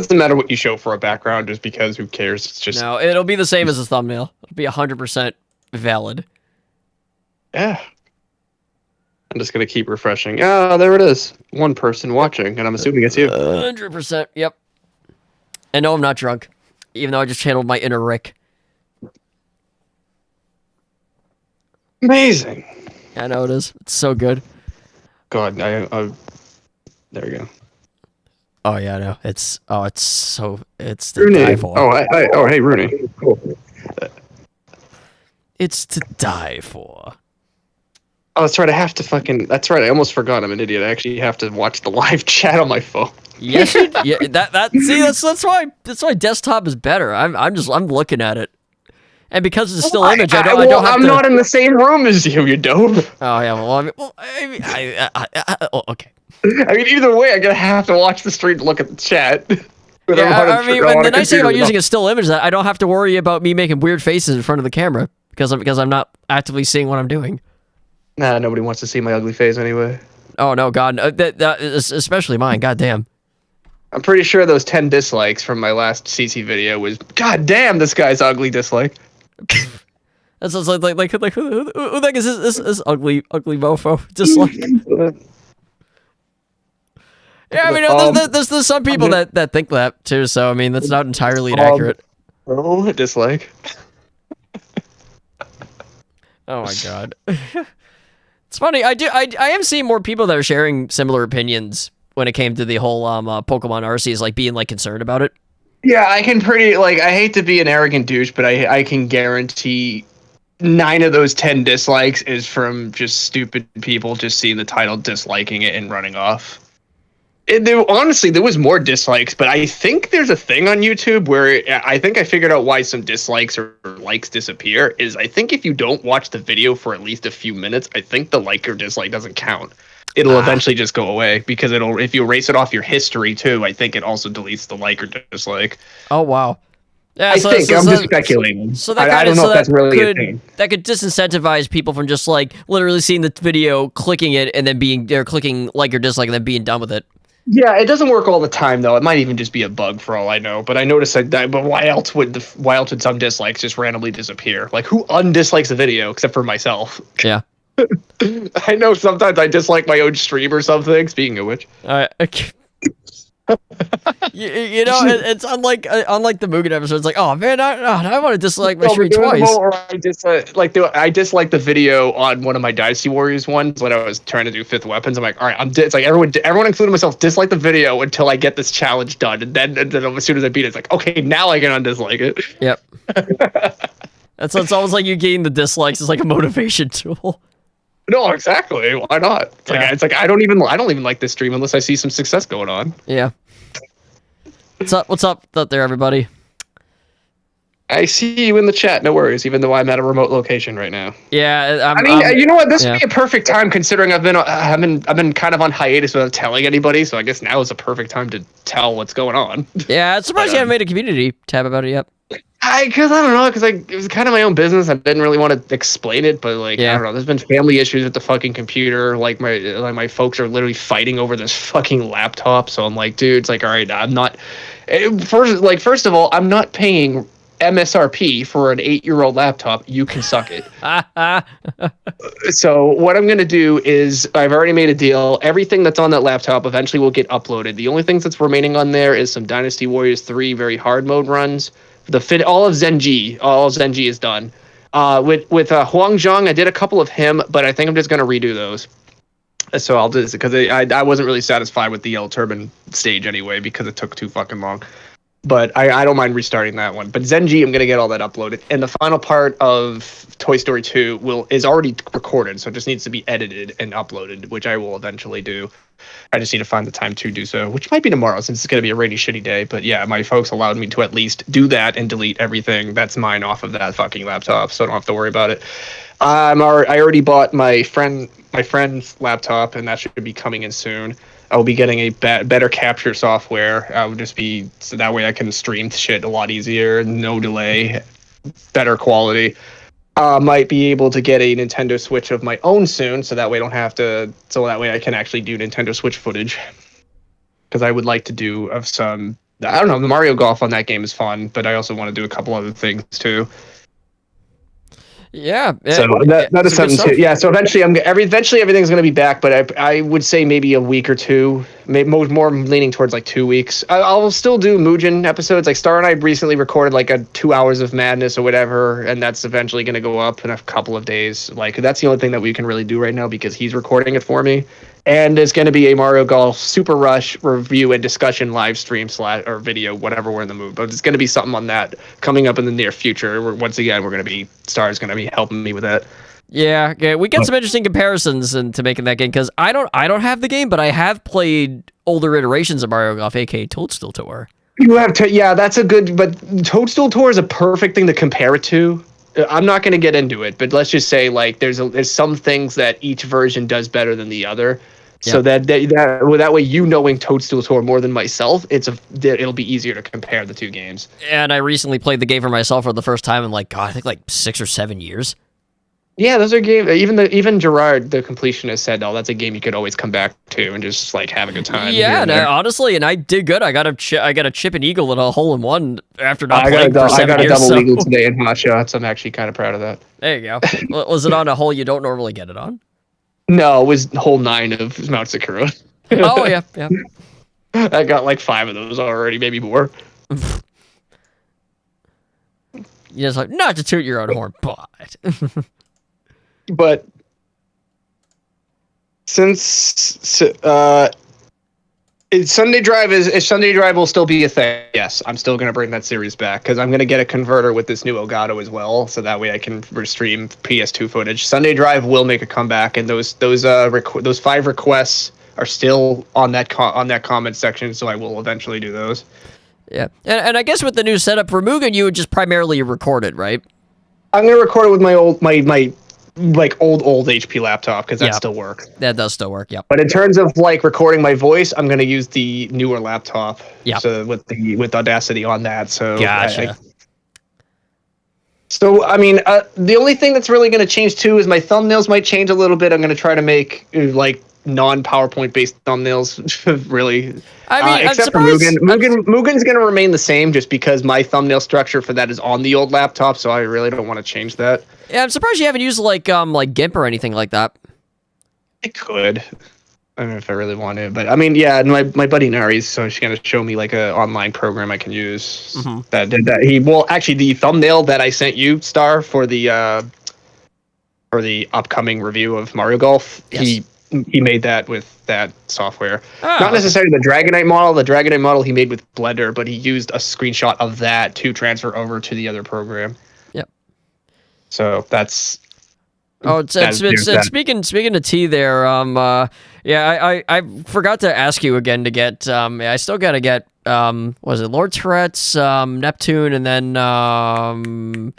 doesn't matter what you show for a background, just because who cares? It's just No, it'll be the same as a thumbnail. It'll be 100% valid. yeah. I'm just gonna keep refreshing. Ah, there it is. One person watching, and I'm assuming it's you. 100%. Yep. And no, I'm not drunk, even though I just channeled my inner Rick. Amazing. I know it is. It's so good. God, there we go. Oh yeah, I know. It's the Rooney. die for. Oh, hey, Rooney. Cool. It's to die for. Oh, that's right. That's right. I almost forgot. I'm an idiot. I actually have to watch the live chat on my phone. Yes, yeah. That's why desktop is better. I'm looking at it, and because it's a still image, I don't have to. I'm not in the same room as you. You dope. Oh yeah. Okay. I mean, either way, I'm gonna have to watch the stream to look at the chat. Yeah, I mean, the nice thing about using a still image is that I don't have to worry about me making weird faces in front of the camera because I'm not actively seeing what I'm doing. Nah, nobody wants to see my ugly face anyway. Oh no, God, that is especially mine. God damn. I'm pretty sure those 10 dislikes from my last CC video was, God damn, this guy's ugly dislike. That's like who the heck is this ugly mofo dislike? Yeah, I mean, there's some people that think that too. So I mean, that's not entirely inaccurate. Oh, dislike. Oh my God. It's funny. I am seeing more people that are sharing similar opinions when it came to the whole Pokemon Arceus, like being like concerned about it. Yeah, I can I hate to be an arrogant douche, but I can guarantee 9 of those 10 dislikes is from just stupid people just seeing the title, disliking it, and running off. Honestly, there was more dislikes, but I think there's a thing on YouTube where I think I figured out why some dislikes or likes disappear. Is I think if you don't watch the video for at least a few minutes, I think the like or dislike doesn't count. It'll eventually just go away because if you erase it off your history too, I think it also deletes the like or dislike. Oh wow. Yeah, I'm just speculating. So that I don't know if that's really a thing. That could disincentivize people from just like literally seeing the video, clicking it, and then clicking like or dislike, and then being done with it. Yeah, it doesn't work all the time though. It might even just be a bug for all I know. But I noticed that. But why else would some dislikes just randomly disappear? Like who undislikes a video except for myself? Yeah. I know sometimes I dislike my own stream or something. Speaking of which, you know, it's unlike the Mugen episode. It's like, oh man, I want to dislike my stream twice. Or I dislike the video on one of my Dynasty Warriors ones when I was trying to do 5th weapons. I'm like, all right, it's like everyone including myself, dislike the video until I get this challenge done, and then as soon as I beat it, it's like, okay, now I can undislike it. Yep. It's almost like you gain the dislikes as like a motivation tool. No, exactly. Why not? It's like I don't even like this stream unless I see some success going on. Yeah. What's up out there, everybody? I see you in the chat. No worries, even though I'm at a remote location right now. Yeah, you know what? This would be a perfect time considering I've been kind of on hiatus without telling anybody. So I guess now is a perfect time to tell what's going on. Yeah, it's surprised you haven't made a community tab about it yet. Because I don't know, because it was kind of my own business. I didn't really want to explain it, but I don't know. There's been family issues with the fucking computer. Like my folks are literally fighting over this fucking laptop. So I'm like, dude, it's like, all right, I'm not. First of all, I'm not paying MSRP for an 8-year-old laptop. You can suck it. So what I'm gonna do is I've already made a deal. Everything that's on that laptop eventually will get uploaded. The only things that's remaining on there is some Dynasty Warriors 3 very hard mode runs. All of Zenji is done. With Huang Zhang, I did a couple of him, but I think I'm just gonna redo those. So I'll do this because I wasn't really satisfied with the Yellow Turban stage anyway because it took too fucking long. But I don't mind restarting that one. But Zenji, I'm gonna get all that uploaded, and the final part of Toy Story 2 is already recorded, so it just needs to be edited and uploaded, which I will eventually do. I just need to find the time to do so, which might be tomorrow since it's going to be a rainy, shitty day. But yeah, my folks allowed me to at least do that and delete everything that's mine off of that fucking laptop, so I don't have to worry about it. I already bought my friend's laptop, and that should be coming in soon. I will be getting a better capture software. I would just be so that way I can stream shit a lot easier, no delay, better quality. Might be able to get a Nintendo Switch of my own soon, so that way I don't have to. So that way I can actually do Nintendo Switch footage. Because I would like to do of some I don't know. The Mario Golf on that game is fun, but I also want to do a couple other things too. Yeah. So that is something too. Yeah. So eventually, everything's going to be back, but I would say maybe a week or two, maybe more leaning towards like 2 weeks. I'll still do Mugen episodes. Like Star and I recently recorded like a 2 hours of madness or whatever, and that's eventually going to go up in a couple of days. Like that's the only thing that we can really do right now because he's recording it for me. And there's going to be a Mario Golf Super Rush review and discussion live stream / or video, whatever we're in the mood. But it's going to be something on that coming up in the near future. Once again, we're going to be Star's going to be helping me with that. Yeah, we get some interesting comparisons into making that game because I don't have the game, but I have played older iterations of Mario Golf, aka Toadstool Tour. You have to, yeah, that's a good. But Toadstool Tour is a perfect thing to compare it to. I'm not going to get into it, but let's just say like there's some things that each version does better than the other. So that way, you knowing Toadstool Tour more than myself, it'll be easier to compare the two games. And I recently played the game for myself for the first time in like I think like 6 or 7 years. Yeah, those are games. Even Gerard, the completionist, said, "Oh, that's a game you could always come back to and just like have a good time." Yeah, honestly, and I did good. I got a chip and eagle and a hole in one after not playing for 7 years. I got a double eagle today in Hot Shots. I'm actually kind of proud of that. There you go. Was it on a hole you don't normally get it on? No, it was hole 9 of Mount Sakura. Oh yeah. I got like 5 of those already, maybe more. You just like not to toot your own horn, but since Sunday Drive will still be a thing. Yes, I'm still going to bring that series back because I'm going to get a converter with this new Elgato as well, so that way I can stream PS2 footage. Sunday Drive will make a comeback, and those 5 requests are still on that comment section, so I will eventually do those. Yeah, and I guess with the new setup for Mugen, you would just primarily record it, right? I'm going to record it with my old old HP laptop because that still works. That does still work. Yep. But in terms of like recording my voice, I'm going to use the newer laptop. Yeah. So with Audacity on that. So gotcha. I mean, the only thing that's really going to change too is my thumbnails might change a little bit. I'm going to try to make like non-PowerPoint based thumbnails. Really. I mean, except for Mugen. Mugen's going to remain the same just because my thumbnail structure for that is on the old laptop. So I really don't want to change that. Yeah, I'm surprised you haven't used like GIMP or anything like that. I could. I don't know if I really want to, but I mean, yeah, my buddy Nari's, so she's gonna show me like a online program I can use. Mm-hmm. That actually the thumbnail that I sent you, Star, for the upcoming review of Mario Golf, yes. He made that with that software. Not necessarily the Dragonite model. The Dragonite model he made with Blender, but he used a screenshot of that to transfer over to the other program. Yep. So that's. Oh, speaking to T there. Yeah, I forgot to ask you again to get. I still gotta get. Was it Lord Tourette's, Neptune, and then. Then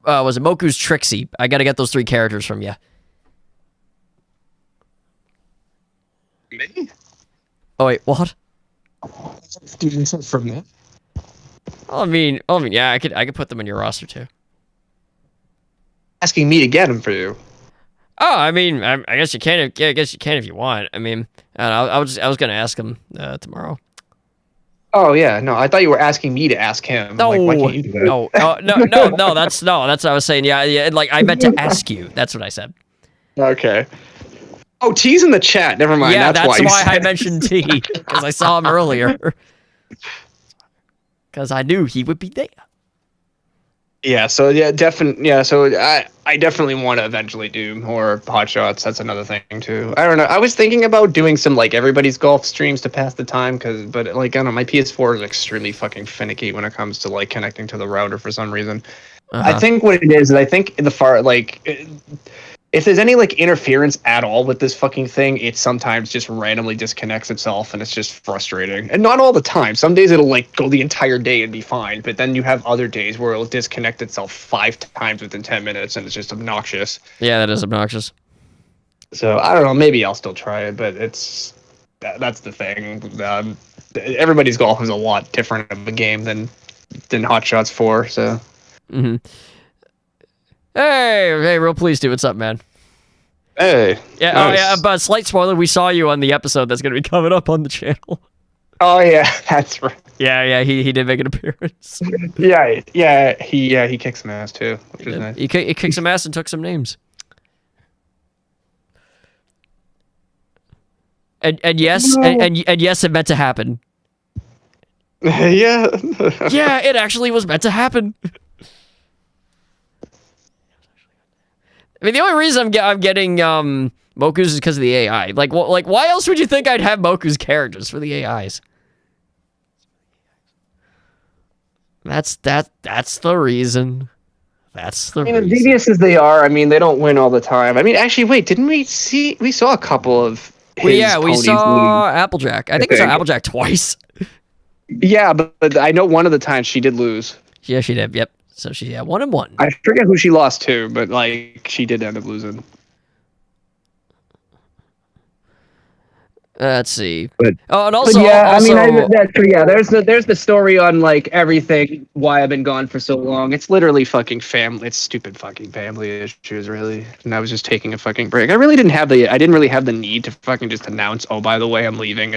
was it Moku's Trixie? I gotta get those 3 characters from you. Me? Oh wait, what? Students from me. I mean, yeah, I could put them in your roster too. Asking me to get them for you. Oh, I mean, I guess you can. I guess you can if you want. I mean, I was gonna ask him tomorrow. Oh yeah, no, I thought you were asking me to ask him. No, like, why can't you do that? No, that's what I was saying. Yeah, like I meant to ask you. That's what I said. Okay. Oh, T's in the chat. Never mind. Yeah, that's why I mentioned T because I saw him earlier. Because I knew he would be there. Yeah, so yeah, definitely. Yeah, so I definitely want to eventually do more Hot Shots. That's another thing too. I don't know. I was thinking about doing some like everybody's golf streams to pass the time, but like I don't know, my PS4 is extremely fucking finicky when it comes to like connecting to the router for some reason. I think what it is I think if there's any like interference at all with this fucking thing, it sometimes just randomly disconnects itself, and it's just frustrating. And not all the time. Some days it'll like go the entire day and be fine, but then you have other days where it'll disconnect itself 5 times within 10 minutes, and it's just obnoxious. Yeah, that is obnoxious. So I don't know. Maybe I'll still try it, but that's the thing. Everybody's golf is a lot different of a game than Hot Shots 4. So. Mm-hmm. Hey, real please, dude. What's up, man? Hey. Yeah, nice. Oh yeah, but slight spoiler, we saw you on the episode that's going to be coming up on the channel. Oh yeah, that's right. Yeah, he did make an appearance. He kicks some ass too, which is nice. He kicked some ass and took some names. And yes, and yes, it meant to happen. Yeah. Yeah, it actually was meant to happen. I mean, the only reason I'm getting Moku's is because of the AI. Like why else would you think I'd have Moku's characters for the AIs? That's the reason. That's the reason. As devious as they are, I mean, they don't win all the time. I mean, actually, wait, didn't we saw a couple of we saw Applejack. I think we saw Applejack twice. Yeah, but I know one of the times she did lose. Yeah, she did. Yep. So she 1-1. I forget who she lost to, but like she did end up losing. Let's see. But, and also, there's the story on like everything. Why I've been gone for so long. It's literally fucking family. It's stupid fucking family issues, really. And I was just taking a fucking break. I didn't really have the need to fucking just announce. Oh, by the way, I'm leaving.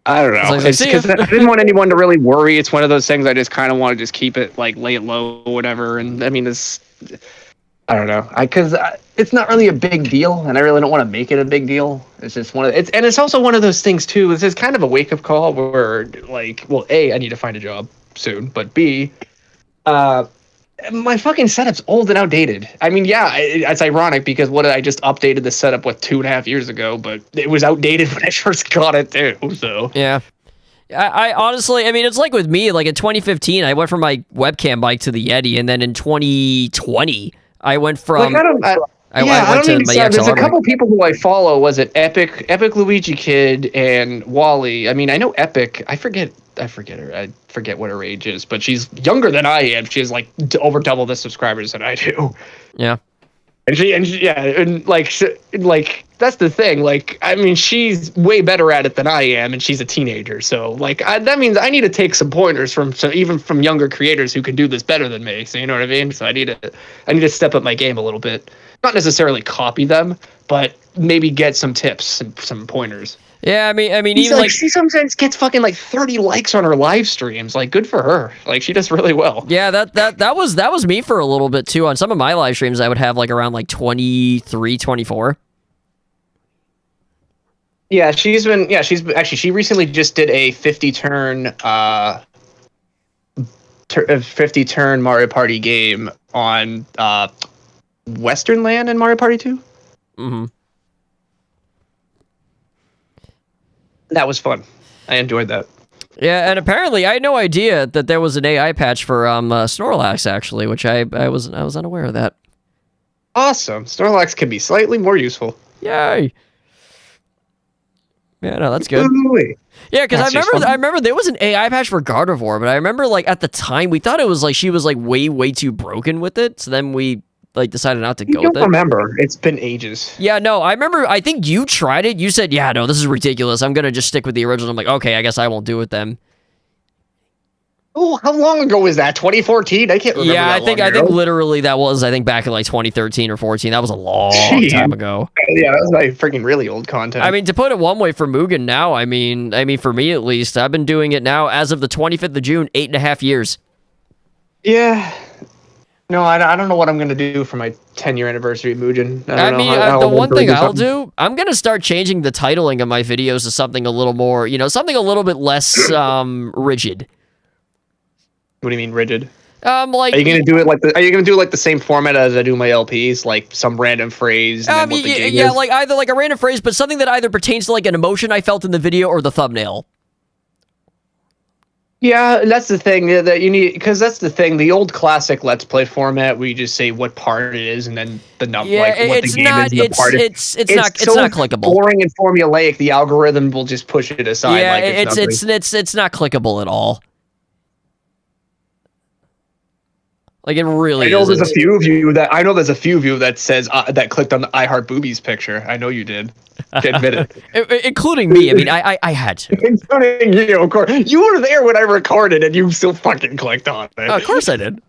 I don't know. It's because I didn't want anyone to really worry. It's one of those things I just kind of want to just keep it, like, lay it low or whatever. And, I mean, I don't know. Because it's not really a big deal, and I really don't want to make it a big deal. It's just it's also one of those things, too. This is kind of a wake-up call where, like, well, A, I need to find a job soon, but B, my fucking setup's old and outdated. I mean, yeah, it's ironic because I just updated the setup 2.5 years ago, but it was outdated when I first got it too. So yeah, I honestly, I mean, it's like with me. Like in 2015, I went from my webcam mic to the Yeti, and then in 2020, I went from I went to my XLR. There's a couple people who I follow. Was it Epic Luigi Kid, and Wally? I mean, I know Epic. I forget her. I forget what her age is, but she's younger than I am. She has like over double the subscribers that I do. Yeah. And that's the thing. Like, I mean, she's way better at it than I am, and she's a teenager. So, like, that means I need to take some pointers even from younger creators who can do this better than me. So, you know what I mean? So, I need to step up my game a little bit. Not necessarily copy them, but maybe get some tips and some pointers. Yeah, I mean, even like she sometimes gets fucking like 30 likes on her live streams. Like, good for her. Like, she does really well. Yeah, that was me for a little bit too. On some of my live streams, I would have like around like 23, 24. Yeah, she recently just did a 50 turn Mario Party game on Western Land in Mario Party 2. Mm-hmm. That was fun. I enjoyed that. Yeah, and apparently I had no idea that there was an AI patch for Snorlax actually, which I was unaware of that. Awesome. Snorlax can be slightly more useful. Yay. Yeah, no, that's good. Ooh-wee. Yeah, because I remember there was an AI patch for Gardevoir, but I remember like at the time we thought it was like she was like way too broken with it, so then we like decided not to go with it. I don't remember. It's been ages. Yeah, no, I remember. I think you tried it. You said, "Yeah, no, this is ridiculous. I'm gonna just stick with the original." I'm like, okay, I guess I won't do it then. Oh, how long ago was that? 2014? I can't remember. Yeah, I think literally that was back in like 2013 or 14. That was a long time ago. Yeah, that was like freaking really old content. I mean, to put it one way for Mugen now, I mean for me at least, I've been doing it now as of the 25th of June, 8.5 years. Yeah. No, I don't know what I'm going to do for my 10-year anniversary of Mugen. The one thing I'll do, I'm going to start changing the titling of my videos to something a little more, something a little bit less rigid. What do you mean rigid? Like, are you going to do it like the same format as I do my LPs, like some random phrase? And then what the game is? Like either like a random phrase, but something that either pertains to like an emotion I felt in the video or the thumbnail. Yeah, that's the thing that you need, because that's the thing. The old classic Let's Play format, where you just say what part it is and then the number, what the game is. And the part it's not clickable. Boring and formulaic. The algorithm will just push it aside. Yeah, it's not clickable at all. Like it really. I know there's a few of you that says that clicked on the I Heart Boobies picture. I know you did. Admit it. Including me. I mean, I had to. Including you, of course. You were there when I recorded, and you still fucking clicked on it. Of course I did.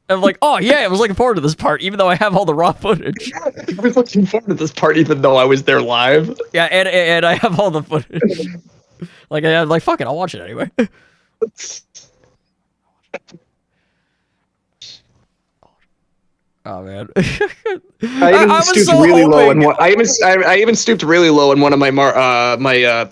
I'm like, oh yeah, I was looking forward to this part, even though I have all the raw footage. I was looking forward to this part, even though I was there live. Yeah, and I have all the footage. Like fuck it, I'll watch it anyway. Oh man. I even stooped really low in one of my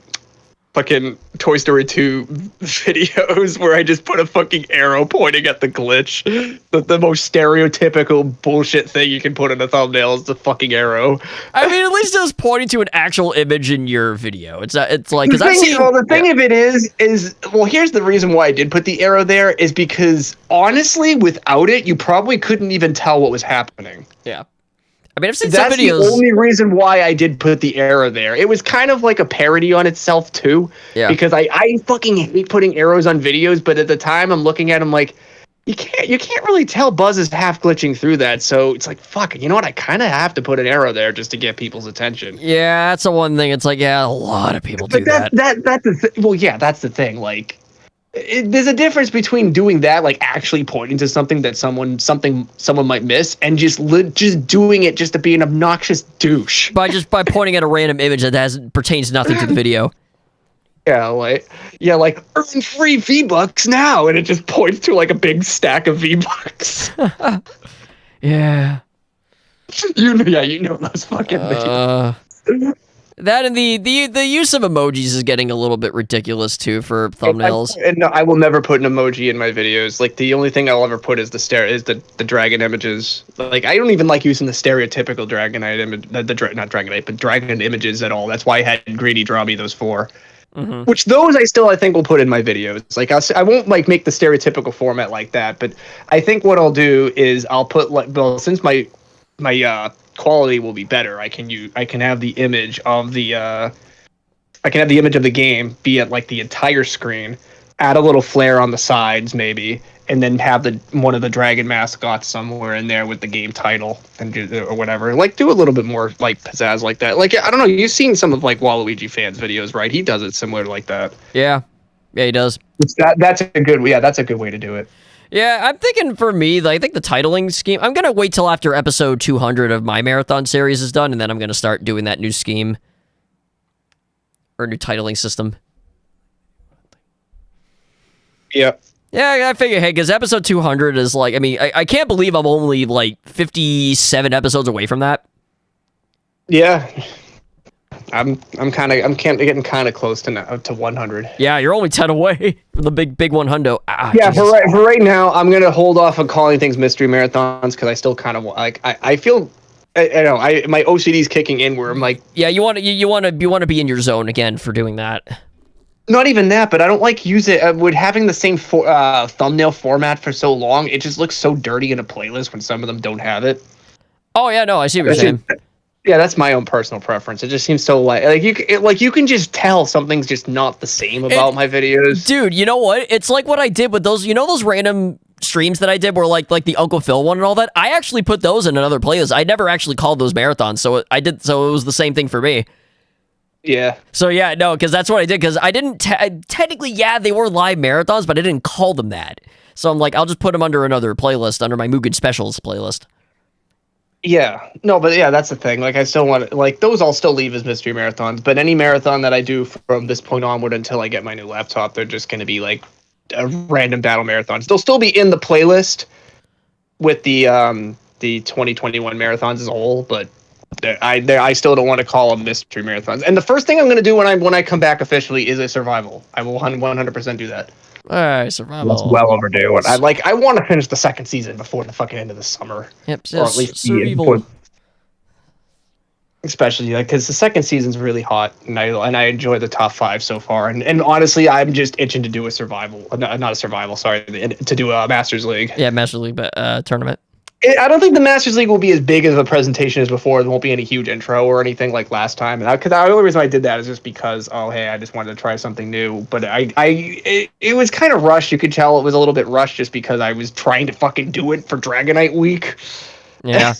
fucking Toy Story 2 videos where I just put a fucking arrow pointing at the glitch. The most stereotypical bullshit thing you can put in a thumbnail is the fucking arrow. I mean, at least it was pointing to an actual image in your video. It's like, because the thing of it is here's the reason why I did put the arrow there is because honestly, without it, you probably couldn't even tell what was happening. Yeah. I mean, I've seen some videos. That's the only reason why I did put the arrow there. It was kind of like a parody on itself too. Yeah. Because I fucking hate putting arrows on videos, but at the time I'm looking at them like you can't really tell Buzz is half glitching through that. So it's like, fuck, you know what? I kind of have to put an arrow there just to get people's attention. Yeah, that's the one thing. It's like, yeah, a lot of people do that. That's the thing. Like, there's a difference between doing that, like actually pointing to something that someone might miss, and just doing it just to be an obnoxious douche. By pointing at a random image that pertains nothing to the video. Yeah, like earn free V-Bucks now, and it just points to like a big stack of V-Bucks. Yeah. You know those fucking videos. That and the use of emojis is getting a little bit ridiculous too for thumbnails. No, I will never put an emoji in my videos. Like the only thing I'll ever put is the dragon images. Like I don't even like using the stereotypical Dragonite image, not Dragonite, but dragon images at all. That's why I had Greedy draw me those 4. Mm-hmm. Which those I think will put in my videos. Like I won't like make the stereotypical format like that, but I think what I'll do is I'll put since my quality will be better. I can have the image of the game be at like the entire screen, add a little flare on the sides maybe, and then have one of the dragon mascots somewhere in there with the game title and or whatever. Like do a little bit more like pizzazz like that. Like I don't know, you've seen some of like Waluigi fans videos, right? He does it similar like that. Yeah, he does. That's a good way to do it. Yeah, I'm thinking for me, I think the titling scheme, I'm going to wait till after episode 200 of my marathon series is done, and then I'm going to start doing that new scheme. Or new titling system. Yeah. Yeah, I figure, hey, because episode 200 is like, I mean, I can't believe I'm only like 57 episodes away from that. Yeah. I'm getting kind of close to 100. Yeah, you're only 10 away from the big 100. Yeah, Jesus. For right now, I'm gonna hold off on calling things mystery marathons because I still kind of like I feel my OCD's kicking in where I'm like, yeah, you want to be in your zone again for doing that. Not even that, but I don't like with having the same thumbnail format for so long. It just looks so dirty in a playlist when some of them don't have it. Oh yeah, no, I see what you're saying. Yeah, that's my own personal preference. It just seems so you can just tell something's just not the same about my videos. Dude, you know what? It's like what I did with those, those random streams that I did were like the Uncle Phil one and all that. I actually put those in another playlist. I never actually called those marathons, so it was the same thing for me. Yeah. So yeah, no, because that's what I did, because I didn't technically, yeah, they were live marathons, but I didn't call them that. So I'm like, I'll just put them under another playlist, under my Mugen Specials playlist. Yeah, no, but yeah, that's the thing. Like, I still want those I'll still leave as mystery marathons, but any marathon that I do from this point onward until I get my new laptop, they're just going to be like random battle marathons. They'll still be in the playlist with the 2021 marathons as a whole, but I still don't want to call them mystery marathons. And the first thing I'm going to do when I come back officially is a survival. I will 100% do that. All right, survival. That's well overdue. I want to finish the second season before the fucking end of the summer. Yep, or at least survival. Especially because the second season's really hot, and I enjoy the top 5 so far. And honestly, I'm just itching to do a survival, not a survival. Sorry, to do a Masters League. Yeah, Masters League tournament. I don't think the Masters League will be as big of a presentation as before. There won't be any huge intro or anything like last time. Because the only reason I did that is just because, I just wanted to try something new. But it was kind of rushed. You could tell it was a little bit rushed just because I was trying to fucking do it for Dragonite Week. Yeah.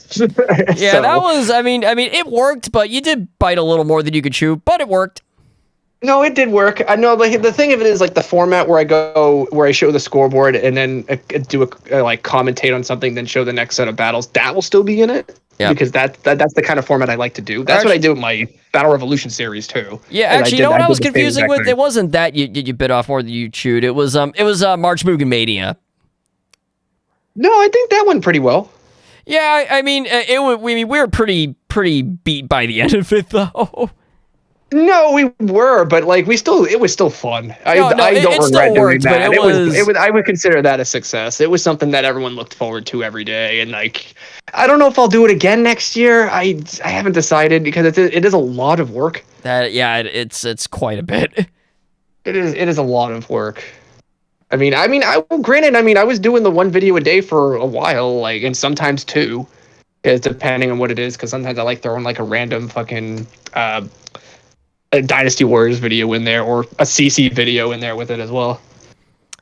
Yeah, that was, I mean, it worked, but you did bite a little more than you could chew, but it worked. No, it did work. I know, like, the thing of it is, like, the format where I show the scoreboard and then do commentate on something, then show the next set of battles, that will still be in it. Yeah. because that's the kind of format I like to do. That's what I do with my Battle Revolution series too. Yeah, actually, you know what I was confusing with? It wasn't that you bit off more than you chewed. It was March Mugen Mania. No, I think that went pretty well. Yeah, I mean, we were pretty beat by the end of it though. No, we were, but like it was still fun. I don't regret doing that. I would consider that a success. It was something that everyone looked forward to every day, and like, I don't know if I'll do it again next year. I haven't decided because it is a lot of work. It's quite a bit. It is a lot of work. Granted, I was doing the one video a day for a while, like, and sometimes two, because depending on what it is. Because sometimes I like throwing like a random fucking a Dynasty Warriors video in there or a CC video in there with it as well.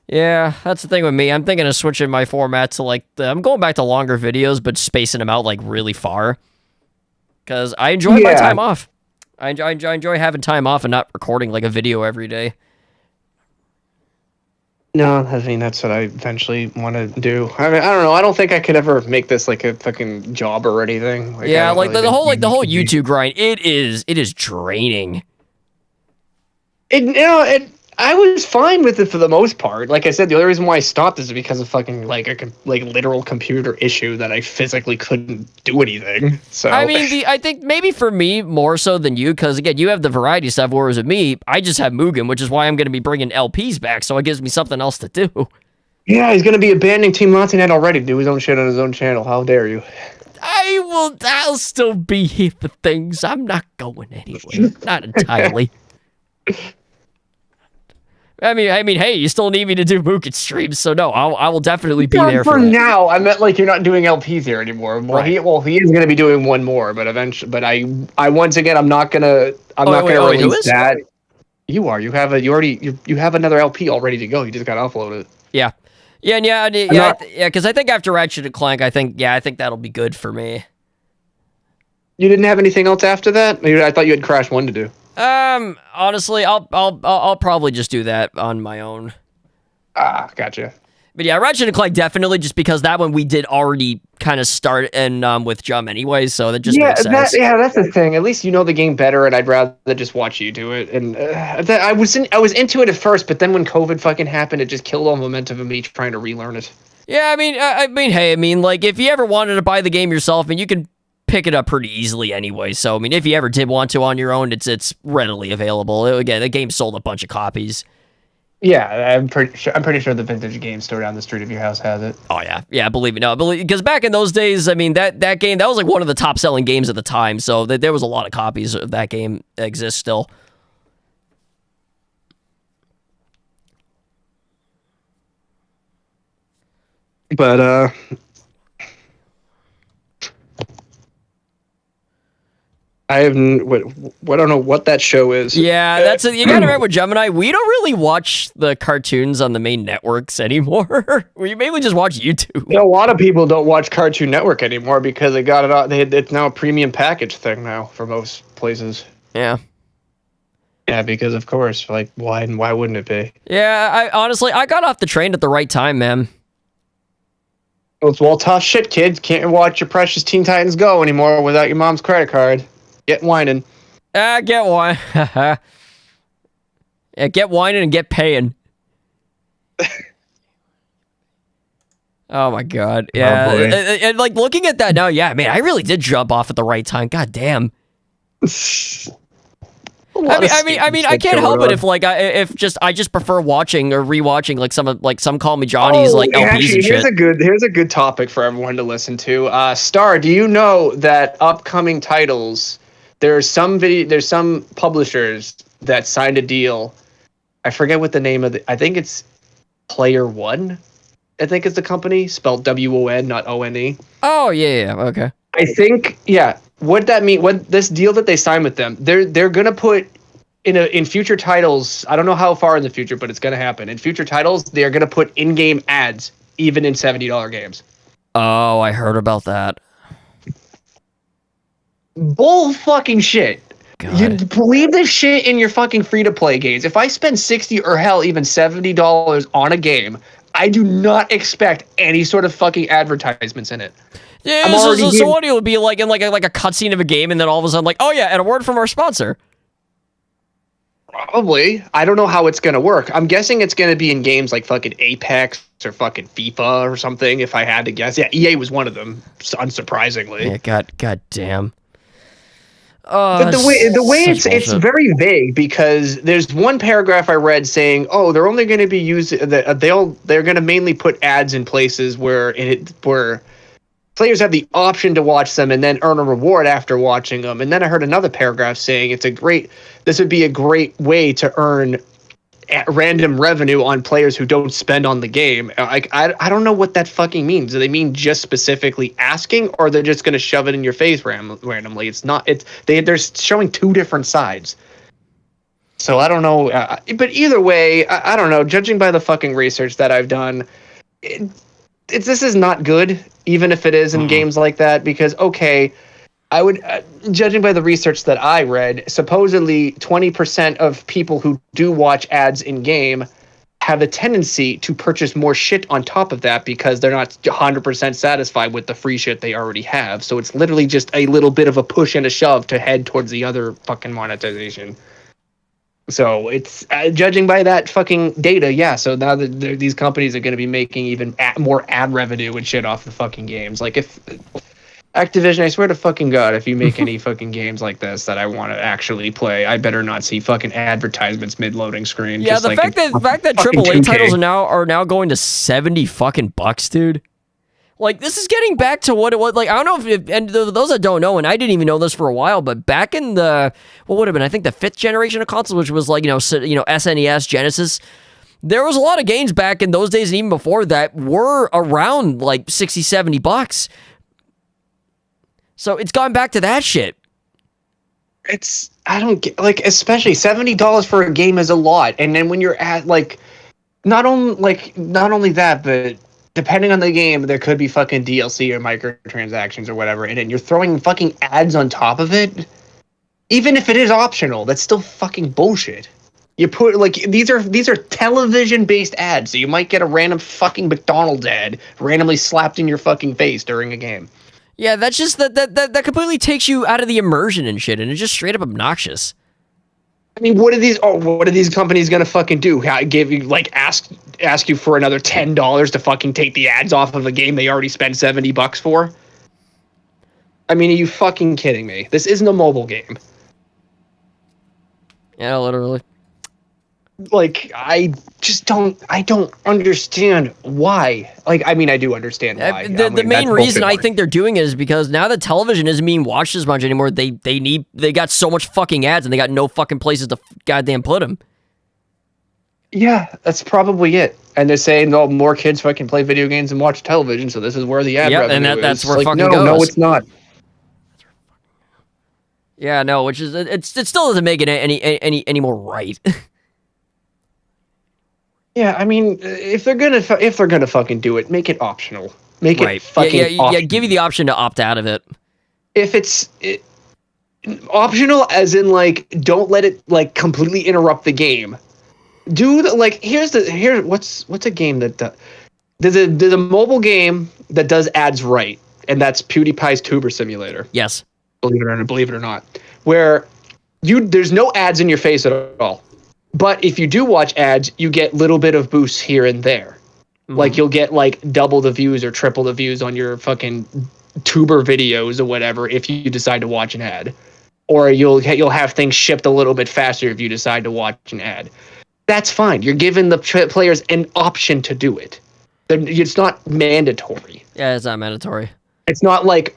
Yeah, that's the thing with me. I'm thinking of switching my format to I'm going back to longer videos, but spacing them out like really far. Because I enjoy my time off. I enjoy having time off and not recording like a video every day. No, I mean, that's what I eventually want to do. I mean, I don't know. I don't think I could ever make this like a fucking job or anything. Like, yeah, like the whole YouTube grind, it is draining. I was fine with it for the most part. Like I said, the only reason why I stopped is because of fucking like a literal computer issue that I physically couldn't do anything. So I mean, I think maybe for me more so than you, because again, you have the variety stuff, whereas with me, I just have Mugen, which is why I'm going to be bringing LPs back, so it gives me something else to do. Yeah, he's going to be abandoning Team Latinette already, do his own shit on his own channel. How dare you? I'll still be here for things. I'm not going anywhere. Not entirely. I mean, hey, you still need me to do Mugen streams, so no, I will definitely be there for that. Now. I meant like you're not doing LPs here anymore. Well, right. He is going to be doing one more, but eventually, but I once again, I'm not gonna release that. You are. You have another LP all ready to go. You just got to upload it. Yeah, because I think after Ratchet and Clank, I think that'll be good for me. You didn't have anything else after that? I thought you had Crash 1 to do. Honestly, I'll probably just do that on my own. Ah, gotcha. But yeah, Ratchet and Clank definitely, just because that one we did already kind of start and with Jum anyway, so that just makes sense. That's the thing. At least you know the game better, and I'd rather just watch you do it. And I was into it at first, but then when COVID fucking happened, it just killed all momentum of me trying to relearn it. Yeah, hey, like if you ever wanted to buy the game yourself, and you can pick it up pretty easily anyway. So I mean, if you ever did want to on your own, it's readily available. Again, the game sold a bunch of copies. Yeah, I'm pretty sure the vintage game store down the street of your house has it. Oh yeah, believe me, because back in those days, I mean that game, that was like one of the top selling games at the time. So there was a lot of copies of that game that exist still. But I don't know what that show is. Yeah, that's you gotta remember with Gemini, we don't really watch the cartoons on the main networks anymore. We mainly just watch YouTube. A lot of people don't watch Cartoon Network anymore because they got it out. It's now a premium package thing now for most places. Yeah. Yeah, because of course, like why wouldn't it be? Yeah, I got off the train at the right time, man. Well, tough shit, kids. Can't watch your precious Teen Titans Go anymore without your mom's credit card. Get whining. Get whining. Yeah, get whining and get paying. Oh my god. Yeah. Oh, and like looking at that now, yeah, man, I really did jump off at the right time. God damn. I mean, I can't help it if like I just prefer watching or rewatching like some Call Me Johnny's like LPs actually, and shit. Here's a good topic for everyone to listen to. Star, do you know that upcoming titles? There's some publishers that signed a deal. I forget what the name of I think it's Player One. I think it's the company spelled WON, not ONE. Oh yeah, okay. I think What that mean? What this deal that they signed with them? They're gonna put in future titles. I don't know how far in the future, but it's gonna happen. In future titles, they're gonna put in-game ads, even in $70 games. Oh, I heard about that. Bull fucking shit. God. You believe this shit in your fucking free-to-play games. If I spend $60 or hell even $70 on a game, I do not expect any sort of fucking advertisements in it. Yeah, so what it would be like in like a cutscene of a game, and then all of a sudden, like, oh yeah, and a word from our sponsor. Probably. I don't know how it's gonna work. I'm guessing it's gonna be in games like fucking Apex or fucking FIFA or something. If I had to guess, yeah, EA was one of them. Unsurprisingly. Yeah, god damn. But the way it's very vague, because there's one paragraph I read saying, oh, they're only going to be using they're going to mainly put ads in places where players have the option to watch them and then earn a reward after watching them. And then I heard another paragraph saying this would be a great way to earn random revenue on players who don't spend on the game. I don't know what that fucking means. Do they mean just specifically asking, or they're just going to shove it in your face randomly? It's not. They're showing two different sides. So I don't know. But either way, I don't know. Judging by the fucking research that I've done, this is not good, even if it is in games like that. Because okay, I would, judging by the research that I read, supposedly 20% of people who do watch ads in game have a tendency to purchase more shit on top of that because they're not 100% satisfied with the free shit they already have. So it's literally just a little bit of a push and a shove to head towards the other fucking monetization. So it's judging by that fucking data, yeah. So now that these companies are going to be making even more ad revenue and shit off the fucking games. Like if Activision, I swear to fucking God, if you make any fucking games like this that I want to actually play, I better not see fucking advertisements mid-loading screen. Yeah, the fact that AAA titles are now going to $70 dude. Like, this is getting back to what it was. Like, I don't know if and those that don't know, and I didn't even know this for a while, but back in what would have been, I think, the 5th generation of consoles, which was like, SNES, Genesis, there was a lot of games back in those days and even before that were around like $60-70. So it's gone back to that shit. I don't get, like, especially $70 for a game is a lot. And then when you're at like, not only that, but depending on the game, there could be fucking DLC or microtransactions or whatever. And then you're throwing fucking ads on top of it. Even if it is optional, that's still fucking bullshit. You put like, these are television based ads. So you might get a random fucking McDonald's ad randomly slapped in your fucking face during a game. Yeah, that's just that completely takes you out of the immersion and shit, and it's just straight up obnoxious. I mean, what are these companies gonna fucking do? Give you like ask you for another $10 to fucking take the ads off of a game they already spent $70 for? I mean, are you fucking kidding me? This isn't a mobile game. Yeah, literally. Like, I don't understand why. Like, I mean, I do understand why. The main reason I think they're doing it is because now that television isn't being watched as much anymore, they got so much fucking ads and they got no fucking places to goddamn put them. Yeah, that's probably it. And they're saying, oh, more kids fucking play video games and watch television, so this is where the ad revenue is. That's where like, fucking goes. No, it's not. Yeah, no, which is it still doesn't make it any more right. Yeah, I mean, if they're gonna fucking do it, make it optional. Make it fucking optional. Yeah, give you the option to opt out of it. If it's optional, as in like, don't let it like completely interrupt the game. Do like here's what's a game that there's a mobile game that does ads right, and that's PewDiePie's Tuber Simulator. Yes, believe it or not, where there's no ads in your face at all. But if you do watch ads, you get little bit of boosts here and there. Mm-hmm. Like you'll get like double the views or triple the views on your fucking tuber videos or whatever if you decide to watch an ad. Or you'll have things shipped a little bit faster if you decide to watch an ad. That's fine. You're giving the players an option to do it. It's not mandatory. Yeah, it's not mandatory. It's not like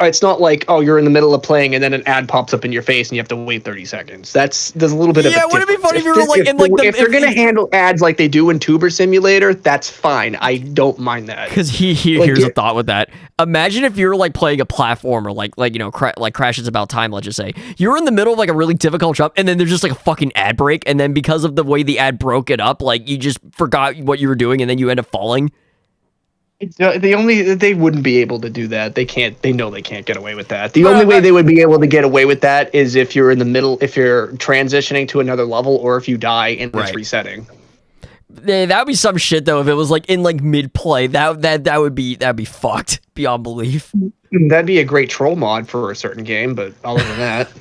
oh, you're in the middle of playing and then an ad pops up in your face and you have to wait 30 seconds. There's a little bit of a difference. Would it be funny if you were like if they're gonna handle ads like they do in Tuber Simulator, that's fine. I don't mind that. Because here's a thought with that. Imagine if you're like playing a platformer like Crash It's About Time. Let's just say you're in the middle of like a really difficult jump and then there's just like a fucking ad break, and then because of the way the ad broke it up, like you just forgot what you were doing and then you end up falling. They wouldn't be able to do that. They can't. They know they can't get away with that. The only way they would be able to get away with that is if you're in the middle, if you're transitioning to another level, or if you die and it's resetting. Yeah, that'd be some shit though if it was like in like mid play. That'd be fucked beyond belief. That'd be a great troll mod for a certain game, but other than that.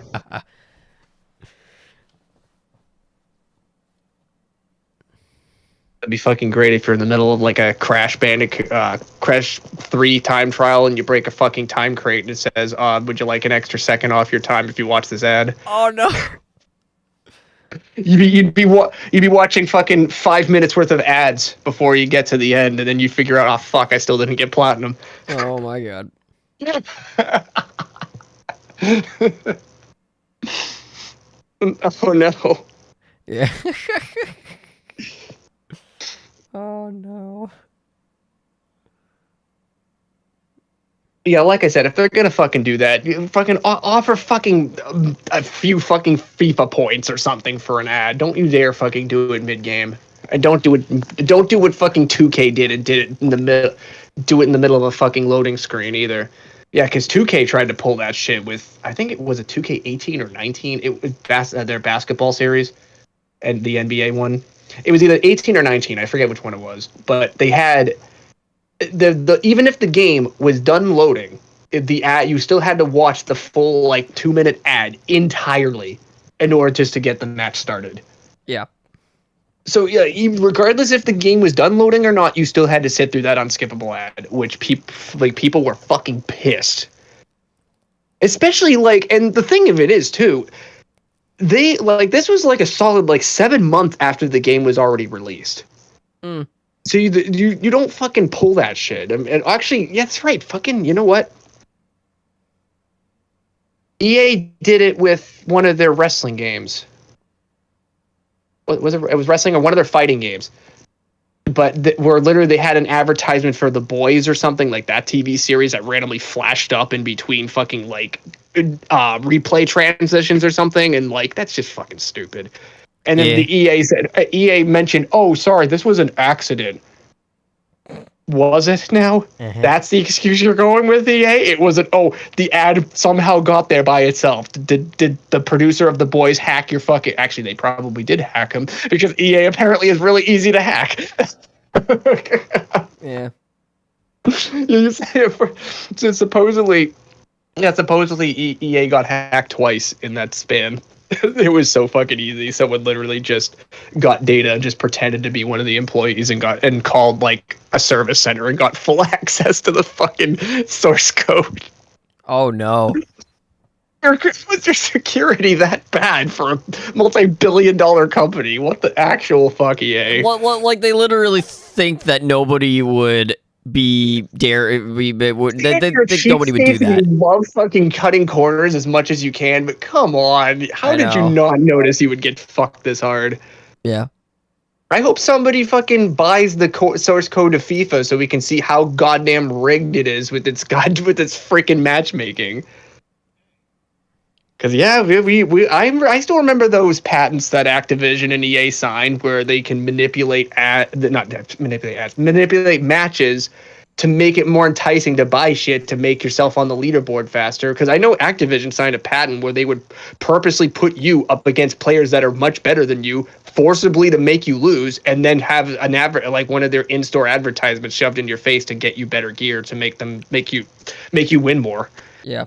That'd be fucking great if you're in the middle of like a Crash 3 time trial and you break a fucking time crate and it says, would you like an extra second off your time if you watch this ad? Oh no. You'd be watching fucking 5 minutes worth of ads before you get to the end, and then you figure out, oh fuck, I still didn't get platinum. Oh my god. Oh no. Yeah. Oh no. Yeah, like I said, if they're gonna fucking do that, you fucking offer fucking a few fucking FIFA points or something for an ad. Don't you dare fucking do it mid game, and don't do it. Don't do what fucking 2K did and did it in the middle. Do it in the middle of a fucking loading screen either. Yeah, because 2K tried to pull that shit with, I think it was a 2K18 or 19. It was their basketball series, and the NBA one. It was either 18 or 19. I forget which one it was, but they had the even if the game was done loading, the ad, you still had to watch the full like 2-minute ad entirely in order just to get the match started. Yeah. So yeah, regardless if the game was done loading or not, you still had to sit through that unskippable ad, which people were fucking pissed. Especially and the thing of it is too, they this was like a solid 7 months after the game was already released. Mm. So you don't fucking pull that shit. And actually, yeah, that's right. Fucking, you know what? EA did it with one of their wrestling games. What was it? It was wrestling or one of their fighting games. But where literally they had an advertisement for The Boys or something like that TV series that randomly flashed up in between fucking replay transitions or something, and that's just fucking stupid. And then the EA mentioned, oh, sorry, this was an accident. Was it now? Uh-huh. That's the excuse you're going with, EA? It wasn't, oh, the ad somehow got there by itself. Did the producer of The Boys hack your fucking... Actually, they probably did hack him, because EA apparently is really easy to hack. Yeah. So supposedly EA got hacked twice in that span. It was so fucking easy. Someone literally just got data and just pretended to be one of the employees and called a service center and got full access to the fucking source code. Oh no. Was your security that bad for a multi-billion-dollar company? What the actual fuck, EA? Well, they literally think that nobody would nobody would do that. You love fucking cutting corners as much as you can, but come on, how did you not notice you would get fucked this hard? Yeah. I hope somebody fucking buys the source code of FIFA so we can see how goddamn rigged it is with its freaking matchmaking. Because yeah, I still remember those patents that Activision and EA signed where they can manipulate matches to make it more enticing to buy shit to make yourself on the leaderboard faster. Because I know Activision signed a patent where they would purposely put you up against players that are much better than you, forcibly to make you lose, and then have an one of their in-store advertisements shoved in your face to get you better gear to make you win more. Yeah.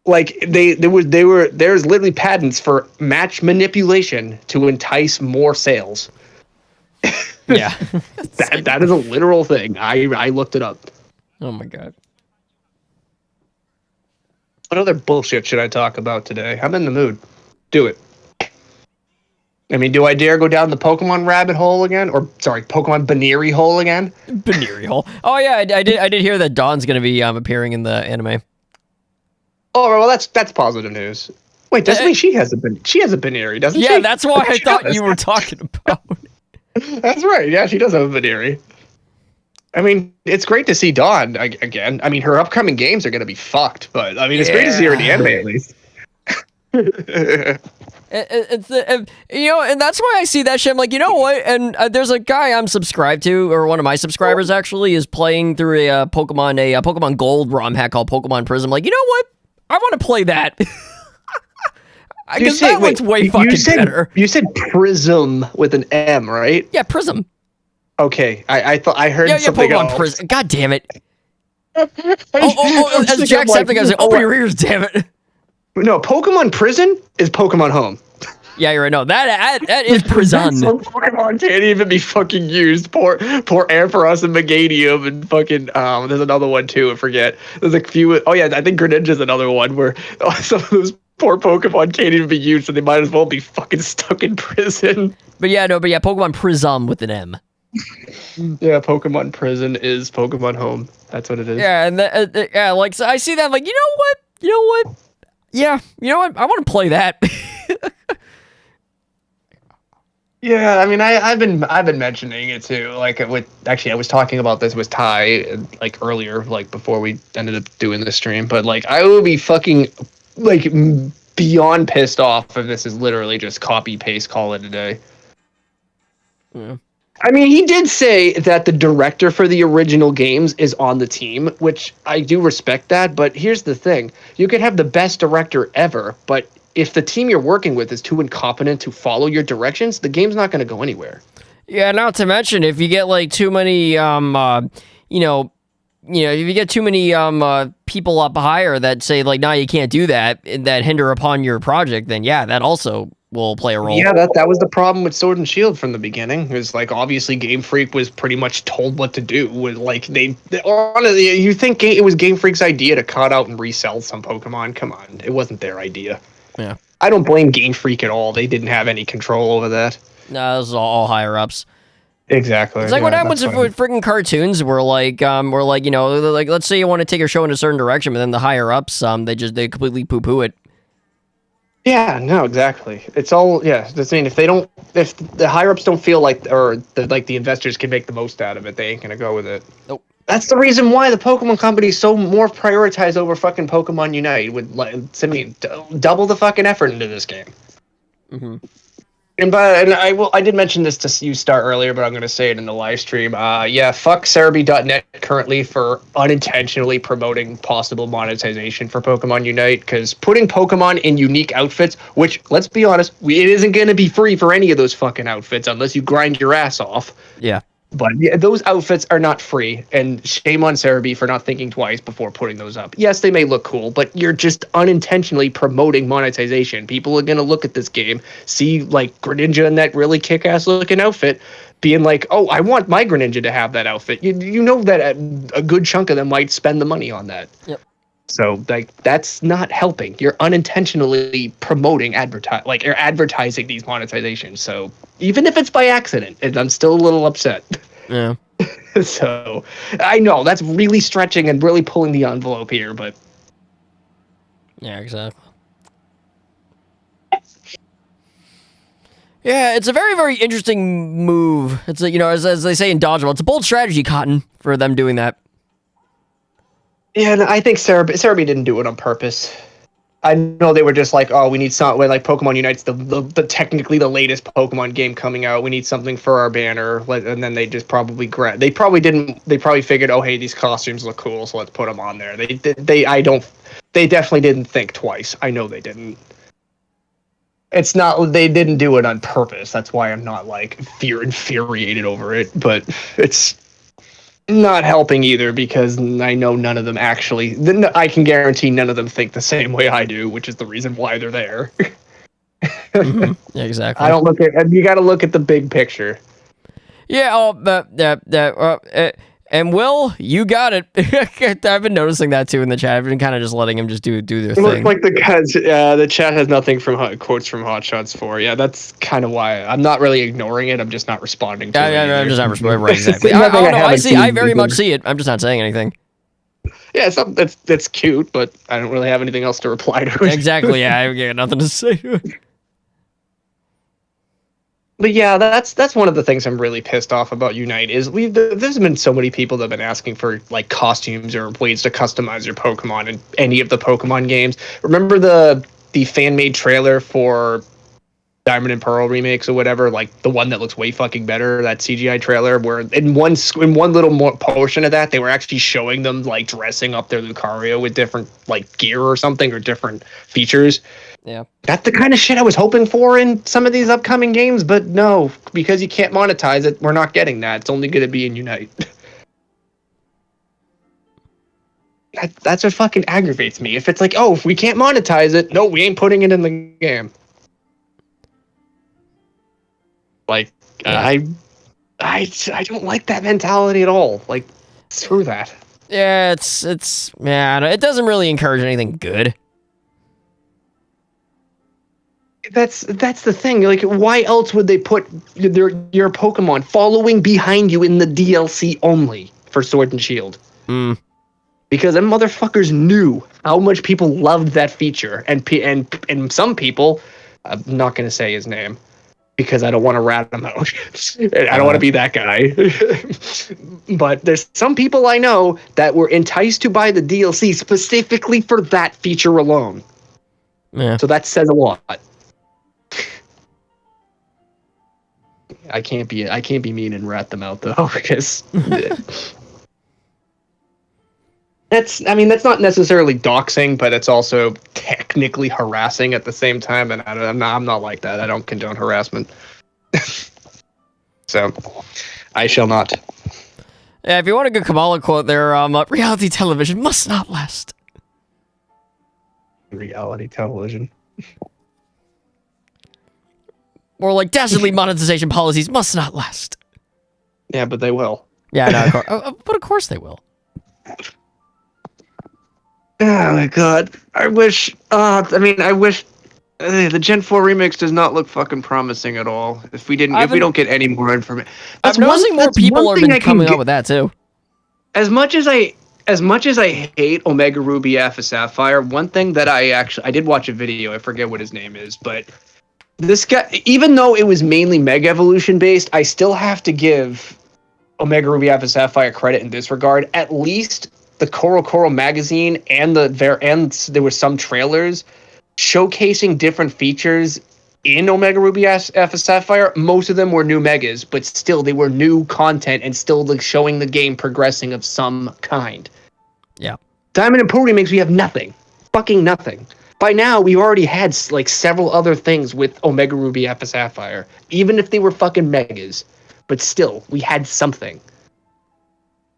There's literally patents for match manipulation to entice more sales. Yeah. that is a literal thing. I looked it up. Oh my god. What other bullshit should I talk about today? I'm in the mood. Do it. I mean, do I dare go down the Pokemon rabbit hole again? Or, sorry, Pokemon Baneri hole again? Baneri hole. Oh yeah, I did hear that Dawn's gonna be appearing in the anime. Oh well, that's positive news. Wait, doesn't mean she has a Baneri, doesn't she? Yeah, that's why I thought you were talking about. That's right. Yeah, she does have a Baneri. I mean, it's great to see Dawn again. I mean, her upcoming games are going to be fucked, but I mean, it's great to see her in the anime at least. It's and that's why I see that shit. I'm like, you know what? And there's a guy I'm subscribed to, or one of my subscribers actually, is playing through a Pokemon Gold ROM hack called Pokemon Prism. Like, you know what? I want to play that. Because that looks way fucking better. You said Prism with an M, right? Yeah, Prism. Okay, I thought I heard something Pokemon else. Prism. God damn it. As Jack said, I was like, open your ears, damn it. No, Pokemon Prison is Pokemon Home. Yeah, you're right. No, that is Prison. Some Pokemon can't even be fucking used. Poor Ampharos and Meganium and fucking there's another one too, I forget. There's a few. Oh yeah, I think Greninja's another one where some of those poor Pokemon can't even be used, so they might as well be fucking stuck in prison. But Pokemon Prism with an M. Yeah, Pokemon Prison is Pokemon Home. That's what it is. Yeah, and like so I see that, I'm like, you know what? Yeah, you know what? I want to play that. Yeah, I mean, I've been mentioning it too. Like I was talking about this with Ty like earlier, like before we ended up doing the stream. But like, I would be fucking like beyond pissed off if this is literally just copy paste, call it a day. Yeah. I mean, he did say that the director for the original games is on the team, which I do respect that. But here's the thing: you could have the best director ever, but if the team you're working with is too incompetent to follow your directions, the game's not going to go anywhere. Yeah, not to mention if you get like too many, if you get too many people up higher that say like, "Nah, you can't do that," and that hinder upon your project, then yeah, that also will play a role. Yeah, that was the problem with Sword and Shield from the beginning. It was like obviously Game Freak was pretty much told what to do. With like they honestly, you think it was Game Freak's idea to cut out and resell some Pokemon? Come on, it wasn't their idea. Yeah, I don't blame Game Freak at all. They didn't have any control over that. No, this is all higher ups. Exactly. It's like what happens if with freaking cartoons where like let's say you want to take a show in a certain direction, but then the higher ups they completely poo poo it. Yeah, no, exactly. It's all I mean, if the higher ups don't feel like the investors can make the most out of it, they ain't gonna go with it. Nope. That's the reason why the Pokemon Company is so more prioritized over fucking Pokemon Unite with double the fucking effort into this game. Mm-hmm. And I did mention this to you Star earlier, but I'm going to say it in the live stream. Fuck Cerebi.net currently for unintentionally promoting possible monetization for Pokemon Unite, because putting Pokemon in unique outfits, which, let's be honest, it isn't going to be free for any of those fucking outfits unless you grind your ass off. Yeah. But yeah, those outfits are not free, and shame on Cerebi for not thinking twice before putting those up. Yes, they may look cool, but you're just unintentionally promoting monetization. People are going to look at this game, see like Greninja in that really kick-ass looking outfit, being like, oh, I want my Greninja to have that outfit. You know that a good chunk of them might spend the money on that. Yep. So like that's not helping. You're unintentionally promoting advertising these monetizations. So even if it's by accident, I'm still a little upset. Yeah. So I know that's really stretching and really pulling the envelope here, but yeah, exactly. Yeah, it's a very, very interesting move. It's as they say in dodgeball, it's a bold strategy, Cotton, for them doing that. Yeah, and I think Cerebi didn't do it on purpose. I know they were just like, oh, we need something like Pokemon Unite's the technically the latest Pokemon game coming out. We need something for our banner, and then they just probably they probably figured, oh, hey, these costumes look cool, so let's put them on there. They definitely didn't think twice. I know they didn't. It's not, they didn't do it on purpose. That's why I'm not like infuriated over it, but it's not helping either, because I know none of them actually, I can guarantee none of them think the same way I do, which is the reason why they're there. Mm-hmm. Yeah, exactly. You got to look at the big picture. Yeah. And Will, you got it. I've been noticing that too in the chat. I've been kind of just letting him just do their thing. Looks like the chat has nothing from quotes from Hot Shots 4. Yeah, that's kind of why I'm not really ignoring it. I'm just not responding to it. Yeah, I'm just not responding. Right, exactly. I very much see it. I'm just not saying anything. Yeah, that's cute, but I don't really have anything else to reply to. Exactly. Yeah, I got nothing to say. But yeah, that's one of the things I'm really pissed off about Unite is there's been so many people that have been asking for like costumes or ways to customize your Pokemon in any of the Pokemon games. Remember the fan made trailer for Diamond and Pearl remakes or whatever, like the one that looks way fucking better, that CGI trailer, where in one little more portion of that, they were actually showing them like dressing up their Lucario with different like gear or something or different features. Yeah. That's the kind of shit I was hoping for in some of these upcoming games, but no, because you can't monetize it, we're not getting that. It's only going to be in Unite. That's what fucking aggravates me. If it's like, oh, if we can't monetize it, no, we ain't putting it in the game. Like, yeah. I don't like that mentality at all. Like, screw that. Yeah, it doesn't really encourage anything good. That's the thing. Like, why else would they put your Pokemon following behind you in the DLC only for Sword and Shield? Because them motherfuckers knew how much people loved that feature, and some people, I'm not gonna say his name because I don't want to rat him out. I don't want to be that guy. But there's some people I know that were enticed to buy the DLC specifically for that feature alone. Yeah. So that says a lot. I can't be mean and rat them out though, because that's not necessarily doxing, but it's also technically harassing at the same time, and I'm not like that. I don't condone harassment. So I shall not. Yeah, if you want a good Kamala quote there, reality television must not last. Reality television. Or like dastardly monetization policies must not last. Yeah, but they will. Yeah, no, but of course they will. Oh my god! I wish. I wish the Gen 4 remix does not look fucking promising at all. If we don't get any more information, I'm noticing more people are been coming up with that too. As much as I hate Omega Ruby Alpha Sapphire, one thing that I did watch a video. I forget what his name is, but this guy, even though it was mainly Mega Evolution based, I still have to give Omega Ruby Alpha Sapphire credit in this regard. At least the Coro magazine and there were some trailers showcasing different features in Omega Ruby Alpha Sapphire. Most of them were new megas, but still they were new content and still like showing the game progressing of some kind. Yeah. Diamond and Pearl remakes, we have nothing. Fucking nothing. By now, we've already had like several other things with Omega Ruby Alpha Sapphire, even if they were fucking megas. But still, we had something.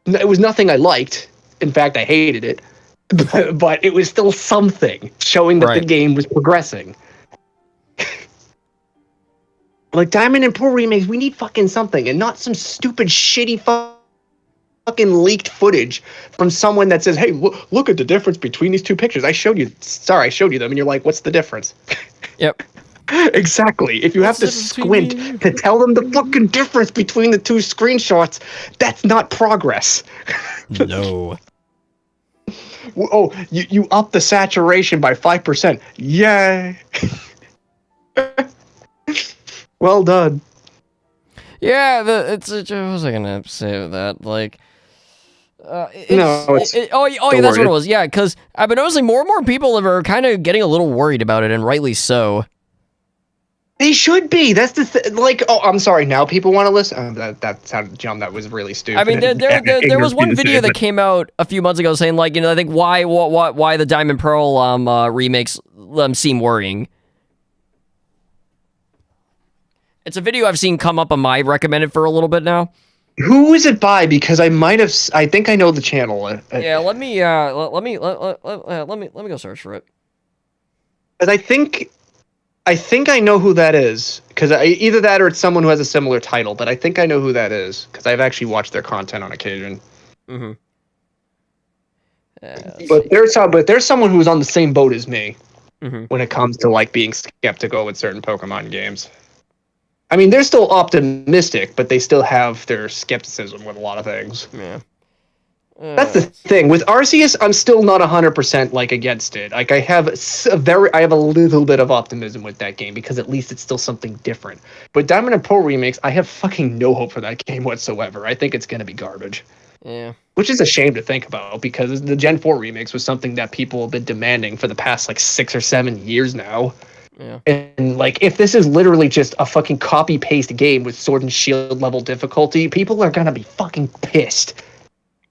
It was nothing I liked. In fact, I hated it. But it was still something showing that the game was progressing. Like Diamond and Pearl remakes, we need fucking something, and not some stupid, shitty fucking leaked footage from someone that says, hey, look at the difference between these two pictures. I showed you them, and you're like, what's the difference? Yep. Exactly. If you have to squint to tell them the fucking difference between the two screenshots, that's not progress. No. Oh, you up the saturation by 5%. Yay. Well done. Yeah, what was I gonna say with that? Like, that's what it was. Yeah, because I've been noticing more and more people are kind of getting a little worried about it, and rightly so. They should be. That's the like. Oh, I'm sorry. Now people want to listen. That sounded John. That was really stupid. I mean, there was one video that came out a few months ago saying like, I think why the Diamond Pearl remakes seem worrying. It's a video I've seen come up on my recommended for a little bit now. Who is it by? Because I think I know the channel. Yeah, let me go search for it. Because I think I know who that is. Because either that or it's someone who has a similar title. But I think I know who that is because I've actually watched their content on occasion. Mm-hmm. But there's someone who's on the same boat as me when it comes to like being skeptical with certain Pokemon games. I mean, they're still optimistic, but they still have their skepticism with a lot of things. Yeah. That's the thing. With Arceus, I'm still not 100% like against it. Like I have a little bit of optimism with that game because at least it's still something different. But Diamond and Pearl remakes, I have fucking no hope for that game whatsoever. I think it's going to be garbage. Yeah. Which is a shame to think about because the Gen 4 remakes was something that people have been demanding for the past like 6 or 7 years now. Yeah. And like, if this is literally just a fucking copy paste game with Sword and Shield level difficulty, people are gonna be fucking pissed.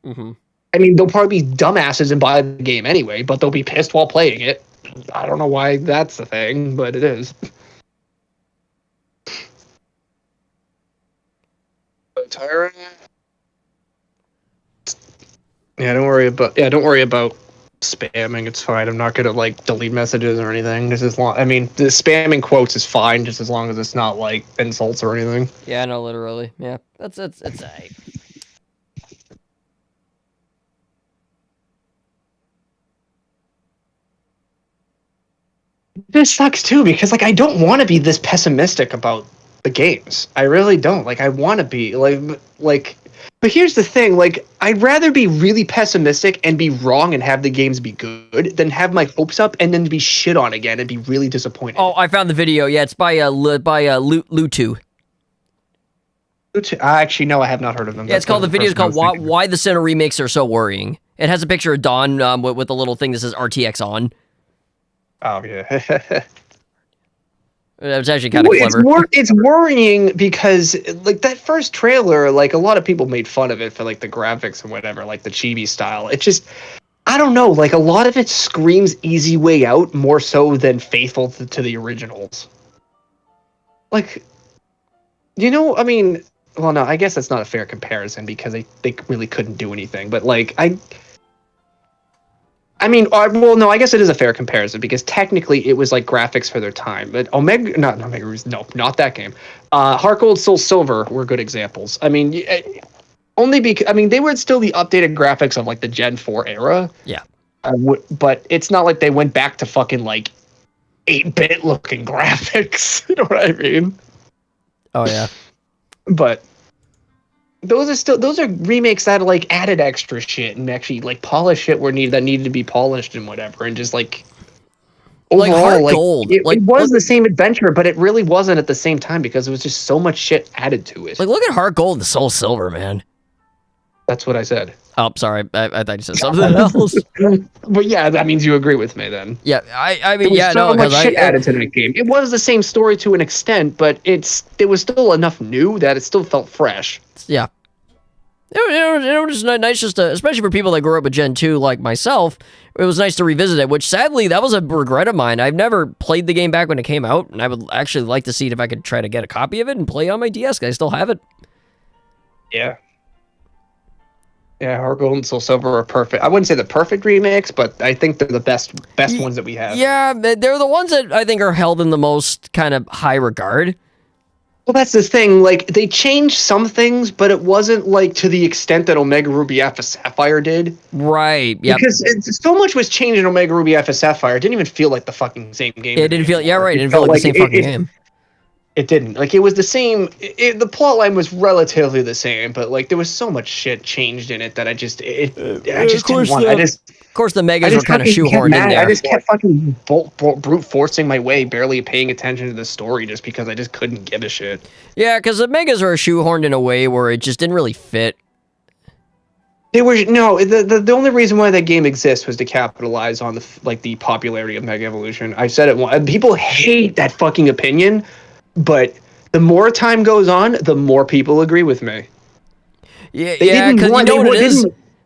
Mm-hmm. I mean, they'll probably be dumbasses and buy the game anyway, but they'll be pissed while playing it. I don't know why that's the thing, but it is. Tyra. Yeah, don't worry about spamming. It's fine. I'm not gonna like delete messages or anything. Just as long, I mean, the spamming quotes is fine, just as long as it's not like insults or anything. Yeah, no, literally. Yeah, it's alright. This sucks too because like I don't want to be this pessimistic about the games. I really don't. Like I want to be like. But here's the thing, like, I'd rather be really pessimistic and be wrong and have the games be good than have my hopes up and then be shit on again and be really disappointed. Oh, I found the video. Yeah, it's by Lutu. Actually, no, I have not heard of them. Yeah, it's called, the video is called Why the Sinnoh Remakes Are So Worrying. It has a picture of Dawn with a little thing that says RTX on. Oh, yeah. It was actually kind of clever. It's worrying because, like, that first trailer, like, a lot of people made fun of it for, like, the graphics and whatever, like, the chibi style. It just, I don't know, like, a lot of it screams easy way out more so than faithful to the originals. Like, you know, I mean, well, no, I guess that's not a fair comparison because they really couldn't do anything, but, like, I mean, well, no, I guess it is a fair comparison because technically it was like graphics for their time. But not that game. Heart Gold, Soul Silver were good examples. I mean, only because, I mean, they were still the updated graphics of like the Gen 4 era. Yeah. But it's not like they went back to fucking like 8-bit looking graphics. You know what I mean? Oh, yeah. But those are remakes that like added extra shit and actually like polish shit that needed to be polished and whatever, and just like overall, like Heart Gold. It was the same adventure, but it really wasn't at the same time because it was just so much shit added to it. Like, look at Heart Gold and Soul Silver, man. That's what I said. Oh, sorry, I thought you said something else. But yeah, that means you agree with me then. Yeah, I mean, yeah, no, because shit added to that game. It was the same story to an extent, but there was still enough new that it still felt fresh. Yeah. It was nice just to, especially for people that grew up with Gen 2 like myself, it was nice to revisit it, which sadly, that was a regret of mine. I've never played the game back when it came out, and I would actually like to see if I could try to get a copy of it and play on my DS, because I still have it. Yeah. Yeah, Heart Gold and Soul Silver are perfect. I wouldn't say the perfect remakes, but I think they're the best ones that we have. Yeah, they're the ones that I think are held in the most kind of high regard. Well, that's the thing. Like, they changed some things, but it wasn't like to the extent that Omega Ruby Alpha Sapphire did. Right. Yeah. Because so much was changed in Omega Ruby Alpha Sapphire. It didn't even feel like the fucking same game. It didn't feel. Yeah, right. It didn't feel like the same fucking game. It didn't. Like, it was the same. The plot line was relatively the same, but like there was so much shit changed in it that I just didn't want. Of course, the Megas were kind of shoehorned in there. I just kept fucking brute forcing my way, barely paying attention to the story, just because I just couldn't give a shit. Yeah, because the Megas were shoehorned in a way where it just didn't really fit. They were the only reason why that game exists was to capitalize on the popularity of Mega Evolution. I said it. People hate that fucking opinion. But the more time goes on, the more people agree with me. Yeah, because you know what it is?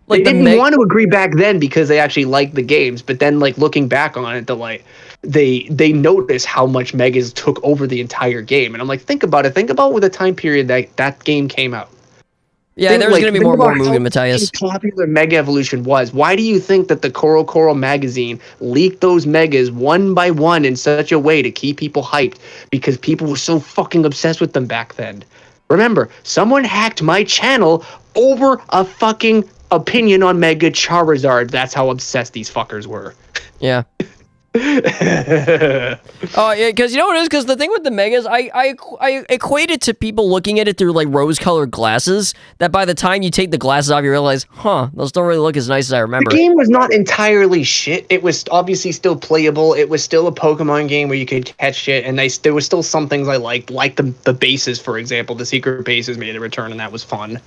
Like, they didn't want to agree back then because they actually liked the games. But then, like, looking back on it, they notice how much Megas took over the entire game. And I'm like, think about it. Think about what the time period that game came out. Yeah, there was going to be more movement, Matthias. How popular Mega Evolution was. Why do you think that the Coro magazine leaked those Megas one by one in such a way to keep people hyped? Because people were so fucking obsessed with them back then. Remember, someone hacked my channel over a fucking opinion on Mega Charizard. That's how obsessed these fuckers were. Yeah. Oh yeah, because you know what it is? Because the thing with the Megas, I equate it to people looking at it through like rose-colored glasses. That by the time you take the glasses off, you realize, those don't really look as nice as I remember. The game was not entirely shit. It was obviously still playable. It was still a Pokemon game where you could catch shit, and there was still some things I liked, like the bases, for example. The secret bases made a return, and that was fun.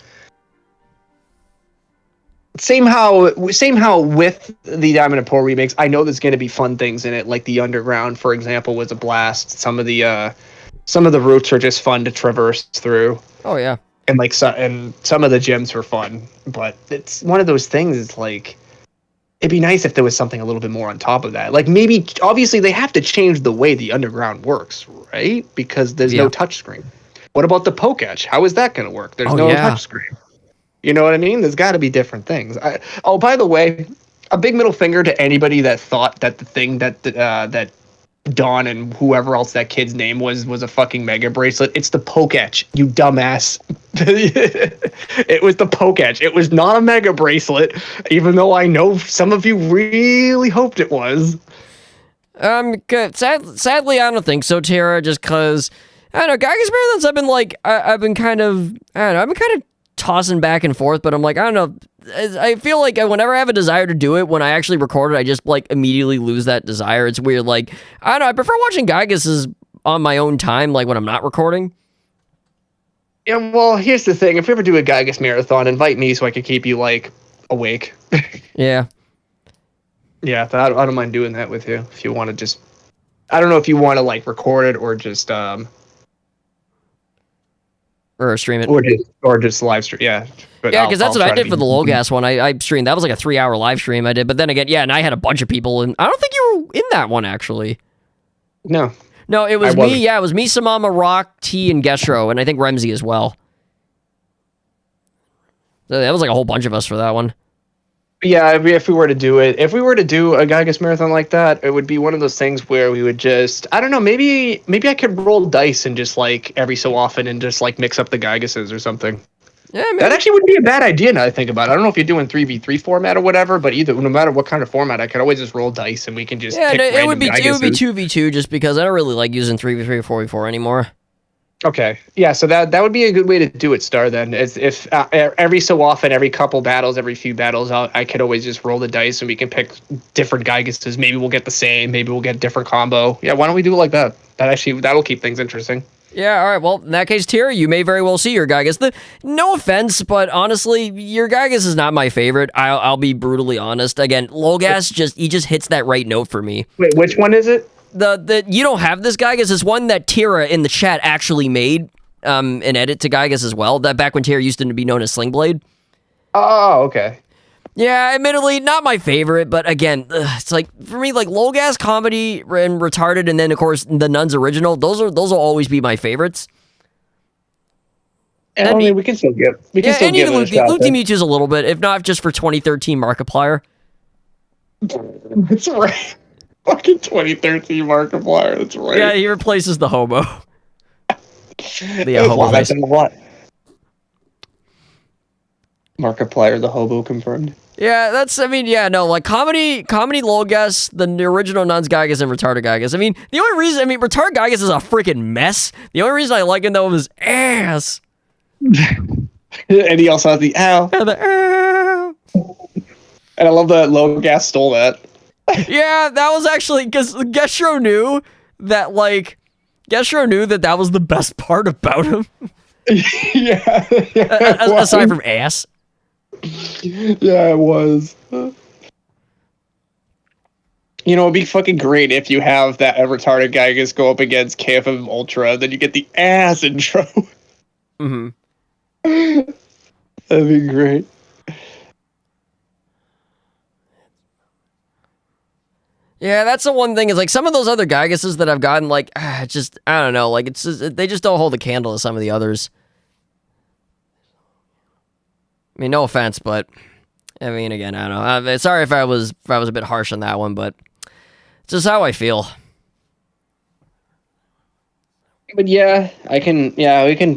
same how with the Diamond and Pearl remakes, I know there's going to be fun things in it, like the underground, for example, was a blast. Some of the routes are just fun to traverse through. Oh yeah. And like and some of the gyms were fun, but it's one of those things. It's like it'd be nice if there was something a little bit more on top of that. Like maybe obviously they have to change the way the underground works, right? Because there's no touchscreen. What about the poke etch? How is that going to work? There's no touchscreen. You know what I mean? There's got to be different things. Oh, by the way, a big middle finger to anybody that thought that the thing that that Dawn and whoever else that kid's name was a fucking mega bracelet. It's the poke etch, you dumbass. It was the poke etch. It was not a mega bracelet, even though I know some of you really hoped it was. Good. Sadly, I don't think so, Tara. Just because I don't know, Gygax Marathons. I've been kind of tossing back and forth, but I'm like, I don't know. I feel like whenever I have a desire to do it, when I actually record it, I just like immediately lose that desire. It's weird. Like, I don't know. I prefer watching Gygax's on my own time, like when I'm not recording. Yeah, well, here's the thing. If we ever do a Gygax marathon, invite me so I can keep you like awake. Yeah. Yeah, I don't mind doing that with you. If you want to just, I don't know if you want to like record it or just or stream it, or just live stream. Yeah. But yeah, because that's what I did for the Lolgas one. I streamed. That was like a 3-hour live stream I did. But then again, yeah, and I had a bunch of people, and I don't think you were in that one, actually. No, it was me. Yeah, it was me, Samama, Rock, T, and Gestro, and I think Remzi as well. So that was like a whole bunch of us for that one. Yeah, if we were to do a Gygax marathon like that, it would be one of those things where we would just, I don't know, maybe I could roll dice and just like every so often and just like mix up the Gygaxes or something. Yeah, maybe. That actually wouldn't be a bad idea now that I think about it. I don't know if you're doing 3v3 format or whatever, but no matter what kind of format, I could always just roll dice and we can just pick it would be Gygaxes. 2v2 just because I don't really like using 3v3 or 4v4 anymore. Okay, yeah, so that would be a good way to do it, Star, then. Is if every so often, every couple battles, every few battles, I could always just roll the dice and we can pick different Gygaxes. Maybe we'll get the same, maybe we'll get a different combo. Yeah, why don't we do it like that? That'll keep things interesting. Yeah, all right. Well, in that case, Tira, you may very well see your Gygax. No offense, but honestly, your Gygax is not my favorite. I'll be brutally honest. Again, Lolgas he just hits that right note for me. Wait, which one is it? The you don't have this Gygax is one that Tira in the chat actually made an edit to Gygax as well. That back when Tira used to be known as Slingblade. Oh, okay. Yeah, admittedly, not my favorite, but again, it's like, for me, like, Lolgas, Comedy, and Retarded, and then, of course, the Nuns original, those will always be my favorites. And I mean, we can still give it a shot. Lutey Mewtwo's a little bit, if not just for 2013 Markiplier. That's right. Fucking 2013 Markiplier, that's right. Yeah, he replaces the hobo. That's a lot. Markiplier, the hobo confirmed. Yeah, like Comedy Lolgas, the original Nuns Gygax, and Retarded Gygax. I mean, Retarded Gygax is a freaking mess. The only reason I like him, though, is ass. And he also has the ow. Yeah, the ow. And I love that Lolgas stole that. Yeah, that was actually, because Gestro knew that was the best part about him. Yeah. Aside from ass. Yeah, it was. You know, it'd be fucking great if you have that retarded guy just go up against KFM Ultra, then you get the ass intro. Mm-hmm. That'd be great. Yeah, that's the one thing, is like some of those other Gygaxes that I've gotten, like, I don't know, like, they just don't hold a candle to some of the others. I mean, no offense, but I mean, again, I don't know. Sorry if I was a bit harsh on that one, but it's just how I feel. But yeah, we can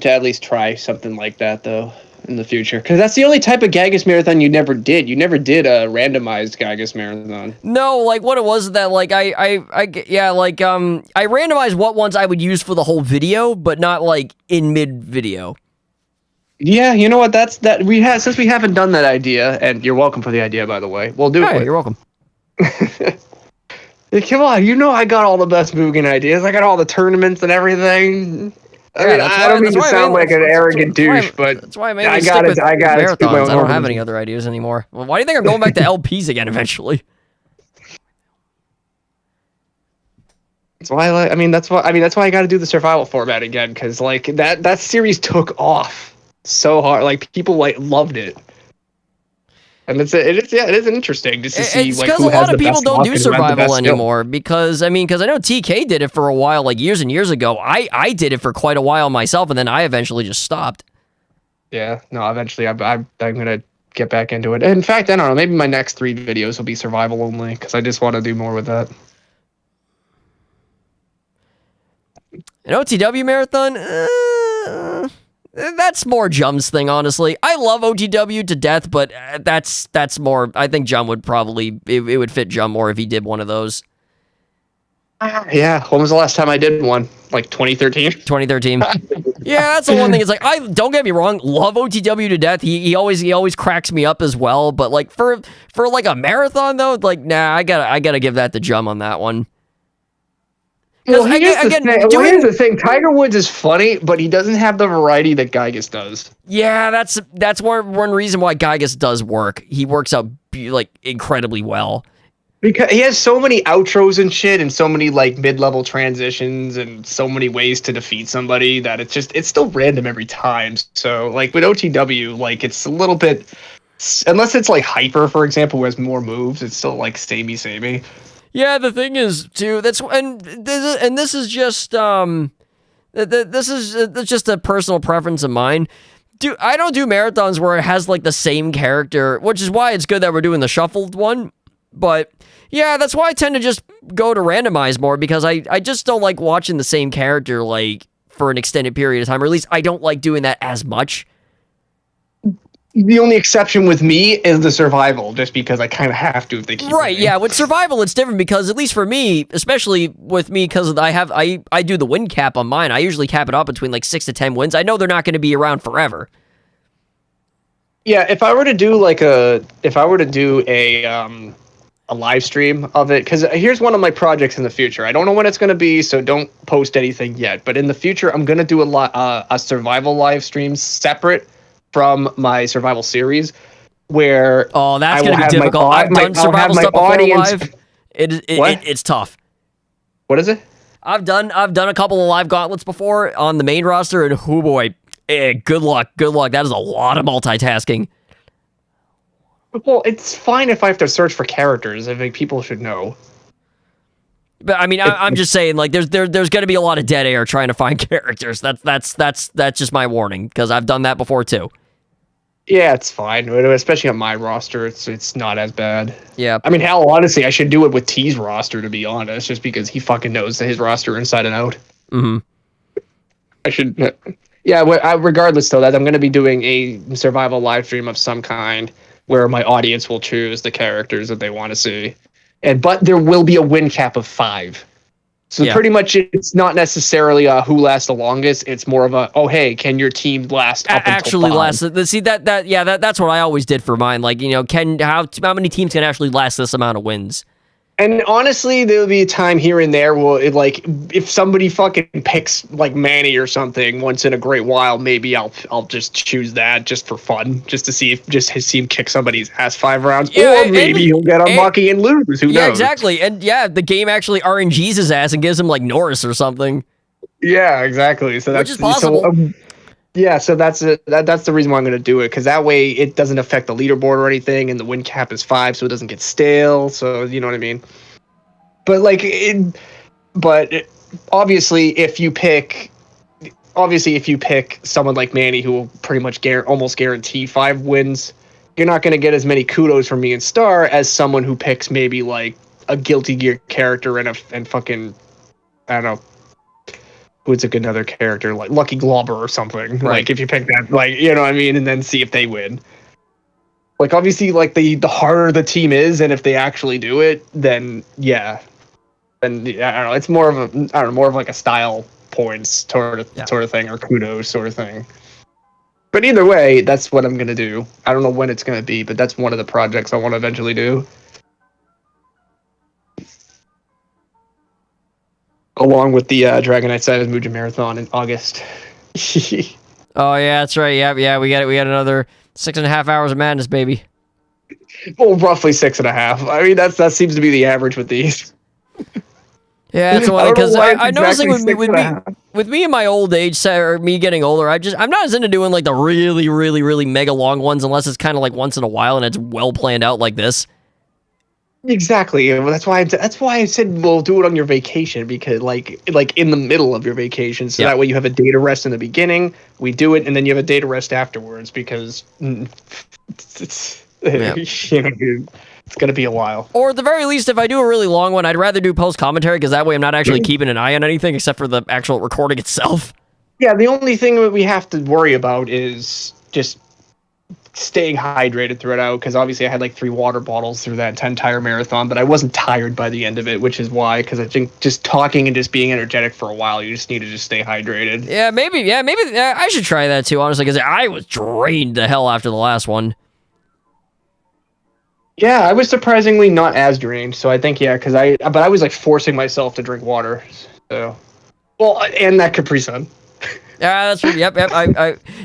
at least try something like that though in the future, because that's the only type of Gygax marathon you never did. You never did a randomized Gygax marathon. No, like what it was that like I randomized what ones I would use for the whole video, but not like in mid video. Yeah, you know what? Since we haven't done that idea, and you're welcome for the idea, by the way. We'll do it. You're welcome. Come on, you know I got all the best Mugen ideas. I got all the tournaments and everything. I mean, I don't mean to sound like an arrogant douche, but that's why I mainly stick with marathons. I don't have any other ideas anymore. Well, why do you think I'm going back to LPs again eventually? That's why that's why I got to do the survival format again, because like that series took off so hard. Like people loved it. And it is interesting just to see like who has the best luck. It's because a lot of people don't do survival anymore. Because I know TK did it for a while, like years and years ago. I did it for quite a while myself, and then I eventually just stopped. Yeah, no, eventually I'm gonna get back into it. In fact, I don't know. Maybe my next 3 videos will be survival only, because I just want to do more with that. An OTW marathon. That's more Jum's thing, honestly. I love OTW to death, but that's more. I think Jum would probably it would fit Jum more if he did one of those. Yeah, when was the last time I did one? Like 2013. 2013. Yeah, that's the one thing. It's like I don't get me wrong, love OTW to death. He always cracks me up as well. But like for like a marathon though, like nah, I gotta give that to Jum on that one. Well, here's the thing. Tiger Woods is funny, but he doesn't have the variety that Gigas does. Yeah, that's one reason why Gigas does work. He works out like incredibly well. Because he has so many outros and shit, and so many like mid-level transitions, and so many ways to defeat somebody that it's still random every time. So like with OTW, like it's a little bit, unless it's like Hyper, for example, who has more moves, it's still like samey. Yeah, the thing is too. This is just this is just a personal preference of mine. I don't do marathons where it has like the same character, which is why it's good that we're doing the shuffled one. But yeah, that's why I tend to just go to randomize more, because I just don't like watching the same character like for an extended period of time, or at least I don't like doing that as much. The only exception with me is the survival, just because I kind of have to if they keep right. Yeah, with survival it's different, because at least for me, especially with me, because I do the win cap on mine. I usually cap it up between like 6 to 10 wins. I know they're not going to be around forever. Yeah, if I were to do a live stream of it, because here's one of my projects in the future. I don't know when it's going to be, so don't post anything yet. But in the future, I'm going to do a survival live stream separate from my survival series, where that's going to be difficult. I've done survival stuff before live. It's tough. What is it? I've done a couple of live gauntlets before on the main roster, and oh boy, good luck. That is a lot of multitasking. Well, it's fine if I have to search for characters. I think people should know. But I mean, I'm just saying, like, there's going to be a lot of dead air trying to find characters. That's just my warning, because I've done that before too. Yeah, it's fine, especially on my roster. It's not as bad. Yeah. I mean, hell, honestly, I should do it with T's roster, to be honest, just because he fucking knows his roster inside and out. Mm-hmm. I should. Yeah. Regardless, though, that I'm going to be doing a survival live stream of some kind, where my audience will choose the characters that they want to see. But there will be a win cap of 5. So pretty much it's not necessarily a who lasts the longest. It's more of a, oh, hey, can your team last up actually until 5? last? See, that's what I always did for mine. Like, how many teams can actually last this amount of wins? And honestly, there'll be a time here and there where, if somebody fucking picks, like, Manny or something once in a great while, maybe I'll just choose that just for fun, just to see if his team kick somebody's ass 5 rounds. Or maybe he'll get unlucky and lose. Who knows? Yeah, exactly. And, the game actually RNGs his ass and gives him, like, Norris or something. Yeah, exactly. So which is possible. So that's the reason why I'm going to do it, because that way it doesn't affect the leaderboard or anything, and the win cap is 5, so it doesn't get stale. So you know what I mean. But obviously, if you pick someone like Manny, who will pretty much almost guarantee 5 wins, you're not going to get as many kudos from me and Star as someone who picks maybe like a Guilty Gear character and fucking, I don't know. Who's another character like Lucky Globber or something? Right. Like if you pick that, like, you know what I mean, and then see if they win. Like obviously, like the harder the team is, and if they actually do it, then I don't know. It's more of like a style points sort of thing, or kudos sort of thing. But either way, that's what I'm gonna do. I don't know when it's gonna be, but that's one of the projects I want to eventually do. along with the Dragonite Savage Mugen Marathon in August. Oh yeah, that's right. Yeah. We got another 6.5 hours of madness, baby. Well, roughly 6.5. I mean, that seems to be the average with these. Yeah, that's one because I'm noticing exactly with me in my old age, or me getting older, I'm not as into doing like the really, really, really mega long ones unless it's kind of like once in a while and it's well planned out like this. Exactly. That's why I said we'll do it on your vacation, because like in the middle of your vacation, so that way you have a day to rest in the beginning. We do it, and then you have a day to rest afterwards, because it's gonna be a while. Or at the very least, if I do a really long one, I'd rather do post commentary, because that way I'm not actually keeping an eye on anything except for the actual recording itself. Yeah, the only thing that we have to worry about is just staying hydrated throughout, because obviously I had like 3 water bottles through that entire marathon, but I wasn't tired by the end of it, which is why, because I think just talking and just being energetic for a while, you just need to just stay hydrated. Yeah, maybe I should try that too, honestly, because I was drained the hell after the last one. Yeah, I was surprisingly not as drained, so I think, because but I was like forcing myself to drink water, so, well, and that Capri Sun. Yeah, that's right. Yep.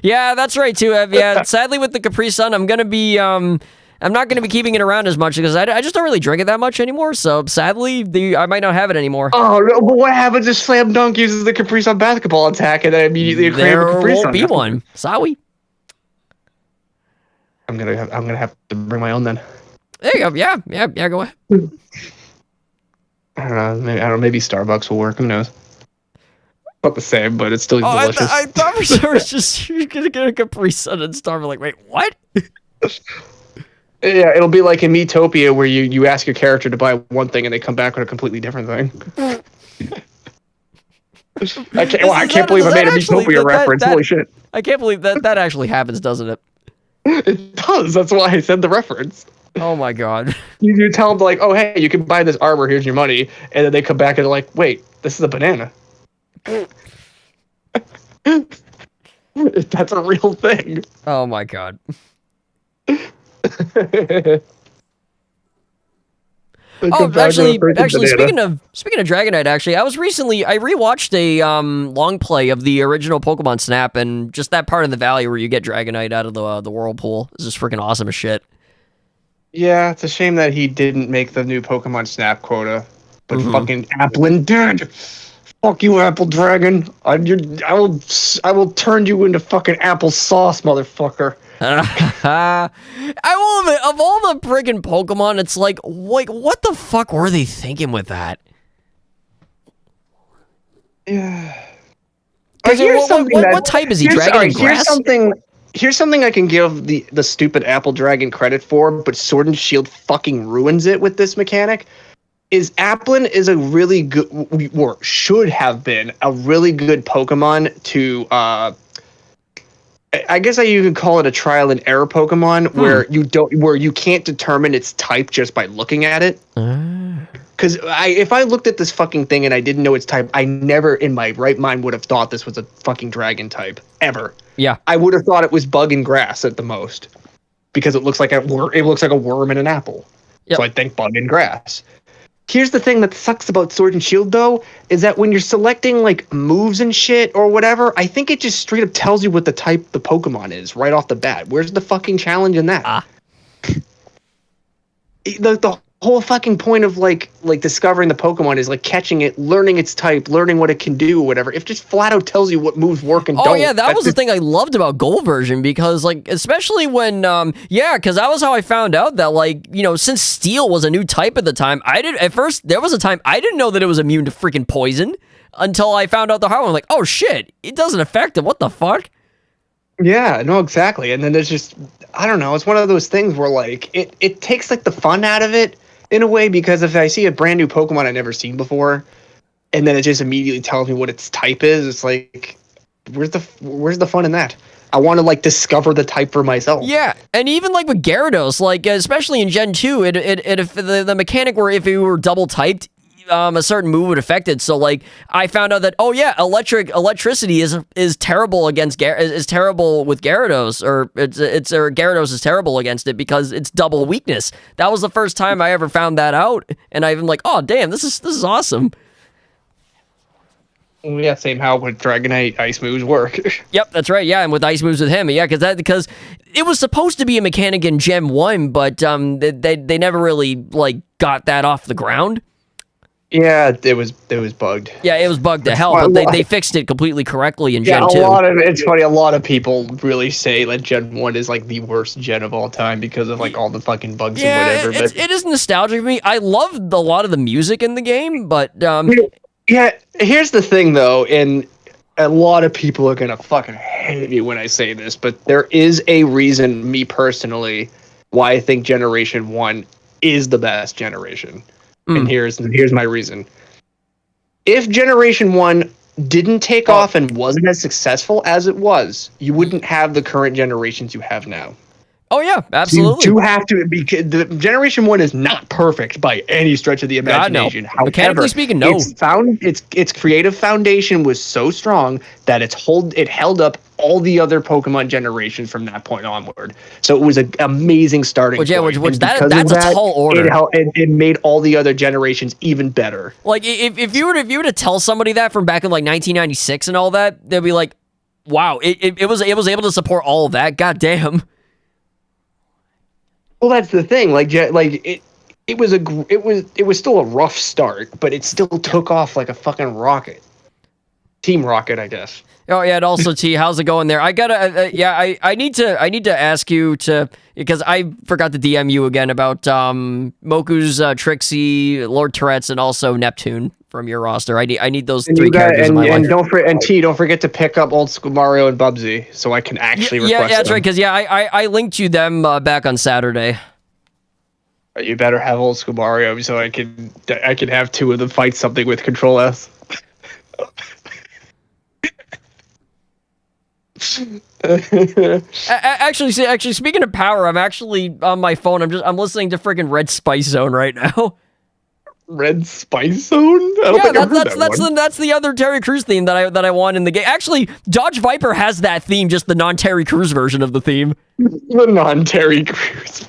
Yeah, that's right too. Yeah, sadly with the Capri Sun, I'm not gonna be keeping it around as much, because I just don't really drink it that much anymore. So sadly, I might not have it anymore. Oh no! But what happens if Slam Dunk uses the Capri Sun basketball attack and then immediately there won't be one? Sorry. I'm gonna have to bring my own then. There you go. Yeah. Go ahead. I don't know. Maybe Starbucks will work. Who knows? Not the same, but it's still delicious. I thought for sure it's just you're gonna get a Capri Sun and Starbucks. Like, wait, what? Yeah, it'll be like in Miitopia, where you ask your character to buy one thing and they come back with a completely different thing. I can't believe I made a Miitopia reference. Holy shit! I can't believe that actually happens, doesn't it? It does. That's why I said the reference. Oh my god! You tell them like, oh hey, you can buy this armor. Here's your money, and then they come back and they're like, wait, this is a banana. That's a real thing. Oh my god. Actually, speaking of Dragonite, actually, I rewatched a long play of the original Pokemon Snap, and just that part of the valley where you get Dragonite out of the whirlpool is just freaking awesome as shit. Yeah, it's a shame that he didn't make the new Pokemon Snap quota, but fucking Applin did. Fuck you, Apple Dragon! I will turn you into fucking apple sauce, motherfucker. I will admit, of all the friggin' Pokemon, it's like, what the fuck were they thinking with that? Yeah. What type is he? Dragon and Grass? Here's something I can give the stupid Apple Dragon credit for, but Sword and Shield fucking ruins it with this mechanic. Is Applin is a really good, or should have been a really good Pokemon to, I guess you could call it a trial and error Pokemon, where you can't determine its type just by looking at it. Because if I looked at this fucking thing and I didn't know its type, I never in my right mind would have thought this was a fucking dragon type ever. Yeah, I would have thought it was bug and grass at the most, because it looks like a worm in an apple. Yep. So I think bug and grass. Here's the thing that sucks about Sword and Shield, though, is that when you're selecting, like, moves and shit or whatever, I think it just straight up tells you what the type the Pokemon is right off the bat. Where's the fucking challenge in that? The whole fucking point of, like discovering the Pokemon is, like, catching it, learning its type, learning what it can do, whatever. If it just flat out tells you what moves work and don't. Oh, yeah, that was the thing I loved about Gold version, because, like, especially when, because that was how I found out that, like, since Steel was a new type at the time, at first, there was a time I didn't know that it was immune to freaking poison until I found out the hard one. I'm like, oh, shit, it doesn't affect it. What the fuck? Yeah, no, exactly. And then there's just, I don't know, it's one of those things where, like, it takes, like, the fun out of it, in a way, because if I see a brand new Pokemon I've never seen before, and then it just immediately tells me what its type is, it's like, where's the fun in that? I want to, like, discover the type for myself. Yeah, and even, like, with Gyarados, like, especially in Gen 2, if the mechanic where if you were double typed, a certain move would affect it. So, like, I found out that, oh yeah, electricity is terrible is terrible with Gyarados, or Gyarados is terrible against it because it's double weakness. That was the first time I ever found that out, and I'm like, oh damn, this is awesome. Yeah, same how with Dragonite ice moves work. Yep, that's right. Yeah, and with ice moves with him, yeah, because it was supposed to be a mechanic in Gen 1, but they never really like got that off the ground. Yeah, it was bugged. Yeah, it was bugged to hell, but they fixed it completely correctly in Gen 2. It's funny, a lot of people really say that Gen 1 is like the worst gen of all time because of like all the fucking bugs and whatever. It is nostalgic for me. I loved a lot of the music in the game, but yeah, here's the thing though, and a lot of people are gonna fucking hate me when I say this, but there is a reason, me personally, why I think Generation 1 is the best generation. And here's my reason. If Generation 1 didn't take off and wasn't as successful as it was, you wouldn't have the current generations you have now. Oh yeah, absolutely. You do have to, because the Generation 1 is not perfect by any stretch of the imagination. God, no. Mechanically speaking, no. Its creative foundation was so strong that it held up all the other Pokemon generations from that point onward. So it was an amazing starting point. That's a tall order. It made all the other generations even better. Like if you were to tell somebody that from back in like 1996 and all that, they'd be like, "Wow, it was able to support all of that." God damn. Well, that's the thing. It was still a rough start, but it still took off like a fucking rocket. Team Rocket, I guess. Oh yeah, and also T, how's it going there? I gotta, I need to ask you to, because I forgot to DM you again about Moku's Trixie, Lord Tourette's, and also Neptune from your roster. I need those three characters in my life. Don't forget to pick up Old School Mario and Bubsy, so I can actually request them. Yeah, that's right. Because I linked you them back on Saturday. You better have Old School Mario, so I can have two of them fight something with Control S. Actually, speaking of power, I'm actually on my phone. I'm listening to friggin' Red Spice Zone right now. Red Spice Zone? That's the other Terry Crews theme that I want in the game. Actually, Dodge Viper has that theme, just the non-Terry Crews version of the theme. The non-Terry Crews.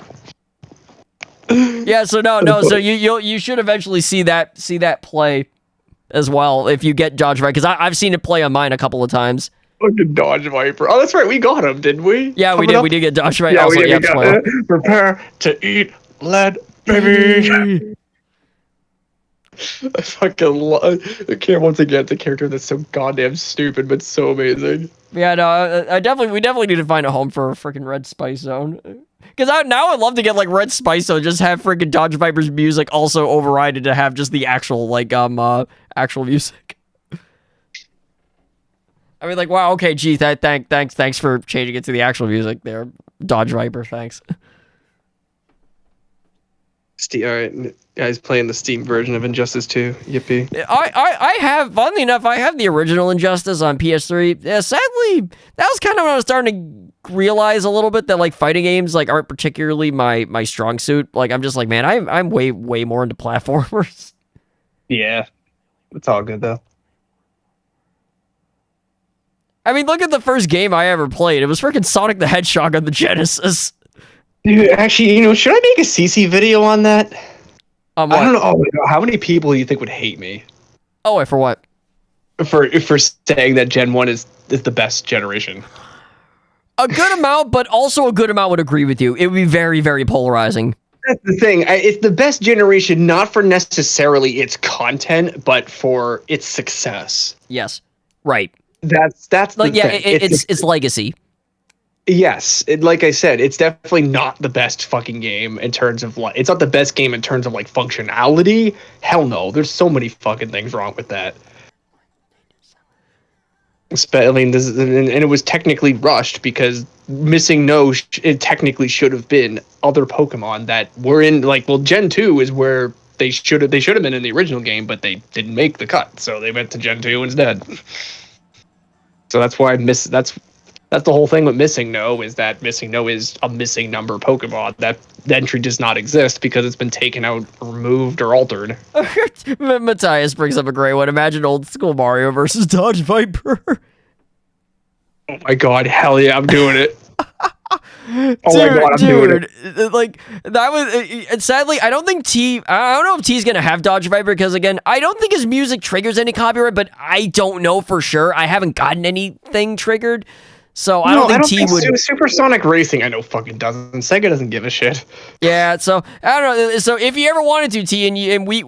Yeah, so so you should eventually see that play as well if you get Dodge Viper, because I've seen it play on mine a couple of times. Fucking Dodge Viper. Oh, that's right. We got him, didn't we? Yeah, we did. We did get Dodge Viper. Yeah, also, we got prepare to eat lead, baby. I fucking love. Once again, the character that's so goddamn stupid but so amazing. Yeah, no, we definitely need to find a home for a freaking Red Spice Zone. Because now I'd love to get like Red Spice Zone, just have freaking Dodge Viper's music also overrided to have just the actual actual music. I mean, like, wow, okay, gee, thanks for changing it to the actual music there, Dodge Viper, thanks. Alright, guys playing the Steam version of Injustice 2, yippee. I have, funnily enough, I have the original Injustice on PS3. Yeah, sadly, that was kind of when I was starting to realize a little bit that, like, fighting games, like, aren't particularly my strong suit. Like, I'm just like, man, I'm way more into platformers. Yeah, it's all good, though. I mean, look at the first game I ever played. It was freaking Sonic the Hedgehog on the Genesis. Dude, actually, should I make a CC video on that? I don't know. Oh, how many people do you think would hate me? Oh, wait, for what? For saying that Gen 1 is the best generation. A good amount, but also a good amount would agree with you. It would be very, very polarizing. That's the thing. It's the best generation, not for necessarily its content, but for its success. Yes, right. That's like, yeah, it's legacy. Yes, like I said, it's definitely not the best fucking game in terms of it's not the best game in terms of like functionality. Hell no, there's so many fucking things wrong with that. I mean, and it was technically rushed because Missing No, it technically should have been other Pokemon that were in Gen 2 is where they should have been in the original game, but they didn't make the cut, so they went to Gen 2 instead. So that's why that's the whole thing with Missing No, is that Missing No is a missing number Pokemon. That entry does not exist because it's been taken out, removed, or altered. Matthias brings up a great one. Imagine Old School Mario versus Dodge Viper. Oh my god, hell yeah, I'm doing it. Oh my God, I'm doing it. Like that was sadly. I don't think I don't know if T's gonna have Dodge Viper because again, I don't think his music triggers any copyright, but I don't know for sure. I haven't gotten anything triggered, so I don't think T would. Supersonic Racing, I know fucking doesn't. Sega doesn't give a shit. Yeah, so I don't know. So if you ever wanted to, T,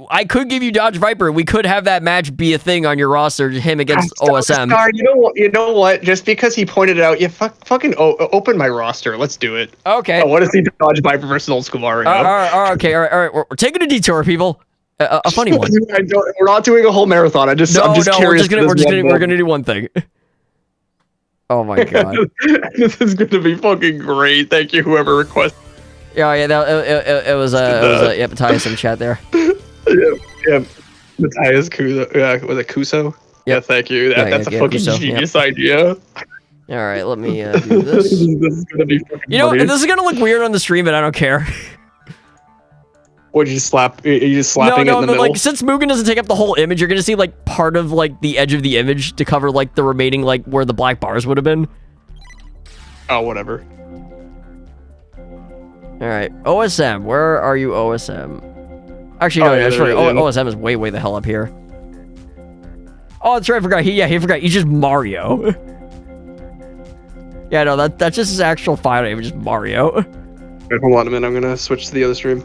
I could give you Dodge Viper. We could have that match be a thing on your roster, him against OSM. Sorry, you know what? Just because he pointed it out, fucking open my roster. Let's do it. Okay. I want to see Dodge Viper versus Old School Mario. All right. We're taking a detour, people. A funny one. We're not doing a whole marathon. I'm just curious. We're gonna do one thing. Oh my God. This is gonna be fucking great. Thank you, whoever requested. Yeah, it was Matthias in chat there. Yeah, Matthias Kuso. Yeah, was it Kuso? Yep. Yeah, thank you. That's a fucking Kuso, genius idea. All right, let me do this. This is gonna be fucking funny. This is gonna look weird on the stream, but I don't care. What, you just slapping it in the middle? Like since Mugen doesn't take up the whole image, you're gonna see like part of like the edge of the image to cover like the remaining like where the black bars would have been. Oh, whatever. All right, OSM, where are you, OSM? Actually, no, that's right. OSM is way the hell up here. Oh, that's right. I forgot. He forgot. He's just Mario. Yeah, no, that's just his actual file name, just Mario. Wait, hold on a minute. I'm gonna switch to the other stream.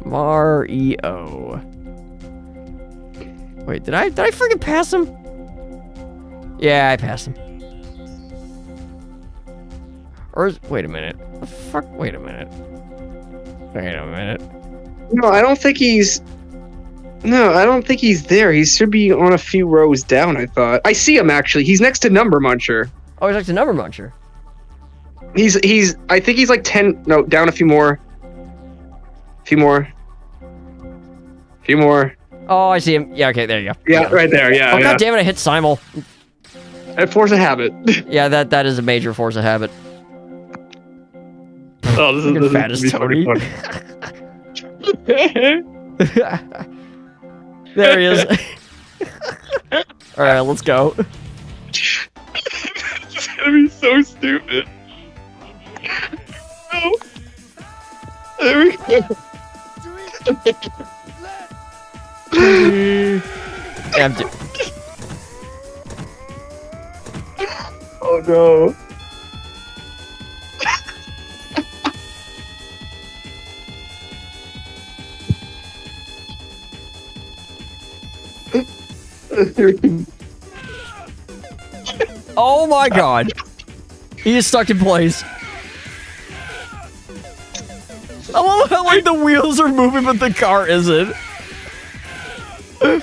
Mario. Wait, did I freaking pass him? Yeah, I passed him. Or wait a minute. The fuck? Wait a minute. No, I don't think he's. No, I don't think he's there. He should be on a few rows down. I thought. I see him actually. He's next to Number Muncher. Oh, he's next to Number Muncher. He's. I think he's like 10. No, down a few more. Few more. Oh, I see him. Yeah, okay, there you go. Yeah, right there. Yeah. Oh, God damn it! I hit Simul. Force a habit. Yeah, that is a major force of habit. Oh, this is fattest Tony. There he is. All right, let's go. It's gonna be so stupid. Oh. There we go. Yeah, oh no. Oh my God. He is stuck in place. I love how like the wheels are moving but the car isn't. Why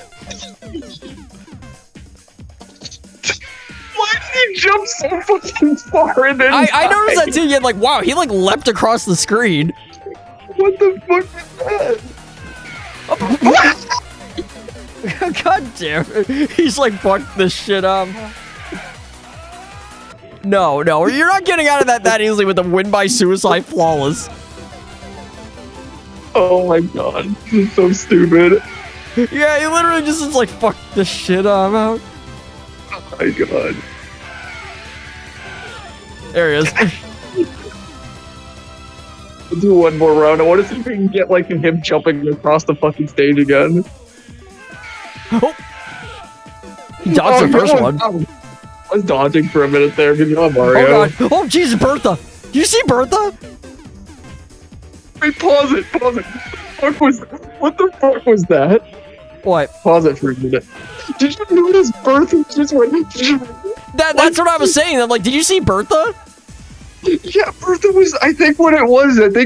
did he jump so fucking far and then I noticed that too. Yeah, like wow, he like leapt across the screen. What the fuck was that? God damn it. He's like, fuck this shit up. No, you're not getting out of that easily with the win by suicide flawless. Oh my God, this is so stupid. Yeah, he literally just is like, fuck this shit, I'm out. Oh my God. There he is. We'll do one more round. I want to see if we can get like him jumping across the fucking stage again. Oh. He dodged the first one. I was dodging for a minute there. Good job, Mario. Oh God. Oh Jesus, Bertha. Do you see Bertha? Wait, pause it. What the fuck was that? What? Pause it for a minute. Did you notice Bertha just went? That's what I was saying. I'm like, did you see Bertha? Yeah, Bertha was. I think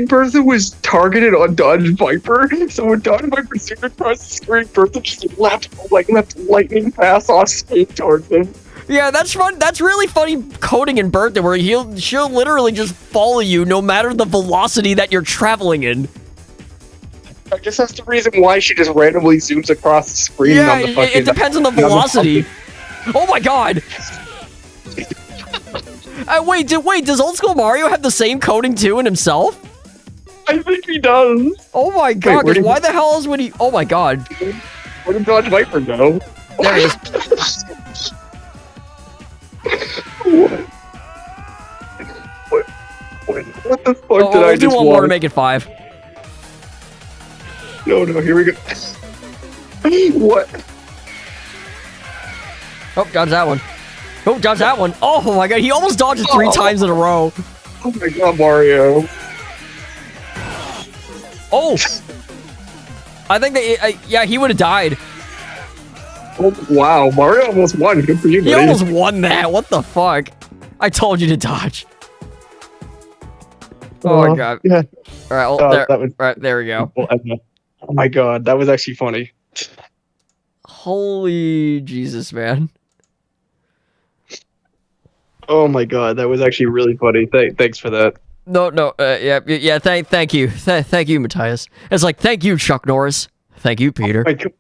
Bertha was targeted on Dodge Viper. So when Dodge Viper zoomed across the screen, Bertha just left lightning pass off speed towards him. Yeah, that's fun. That's really funny coding in Bertha, where she'll literally just follow you no matter the velocity that you're traveling in. I guess that's the reason why she just randomly zooms across the screen. Yeah, it depends on the velocity. Oh my God. Wait, does Old School Mario have the same coding too in himself? I think he does. Oh my God, why the hell would he? Oh my God. Where did Dodge Viper go? There he is. What? What the fuck Oh, did I we'll do just one more to watch? make it 5. No, here we go. What? Oh, dodge that one. Oh, dodge that one. Oh my god, he almost dodged it 3 times in a row. Oh my god, Mario. Oh! I think that, yeah, he would have died. Oh, wow, Mario almost won. Good for you, buddy. He almost won that. What the fuck? I told you to dodge. Oh my god. Yeah. All right, well, Oh, there, that was- all right, there we go. Oh my god, that was actually funny. Holy Jesus, man. Oh my god, that was actually really funny. Thanks for that. No, yeah. Thank you, thank you, Matthias. It's like thank you, Chuck Norris. Thank you, Peter. Oh my god,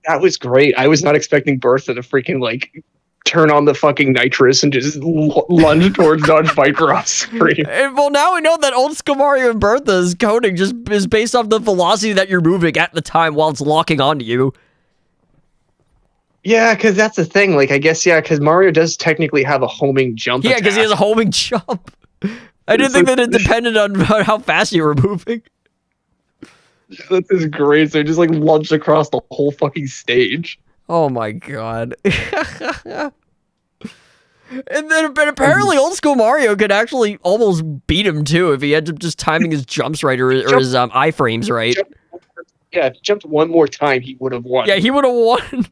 that was great. I was not expecting Bertha to freaking like turn on the fucking nitrous and just lunge towards Dodge Viper off screen. And, well, now we know that old school Mario and Bertha's coding just is based off the velocity that you're moving at the time while it's locking onto you. Yeah, because that's the thing. Like, I guess, yeah, because Mario does technically have a homing jump. Yeah, because he has a homing jump. I didn't think that it depended on how fast you were moving. That is great. So he just like lunged across the whole fucking stage. Oh my god. And then, but apparently, old school Mario could actually almost beat him too if he had to just timing his jumps right or his iframes right. Yeah, if he jumped one more time, he would have won. Yeah, he would have won.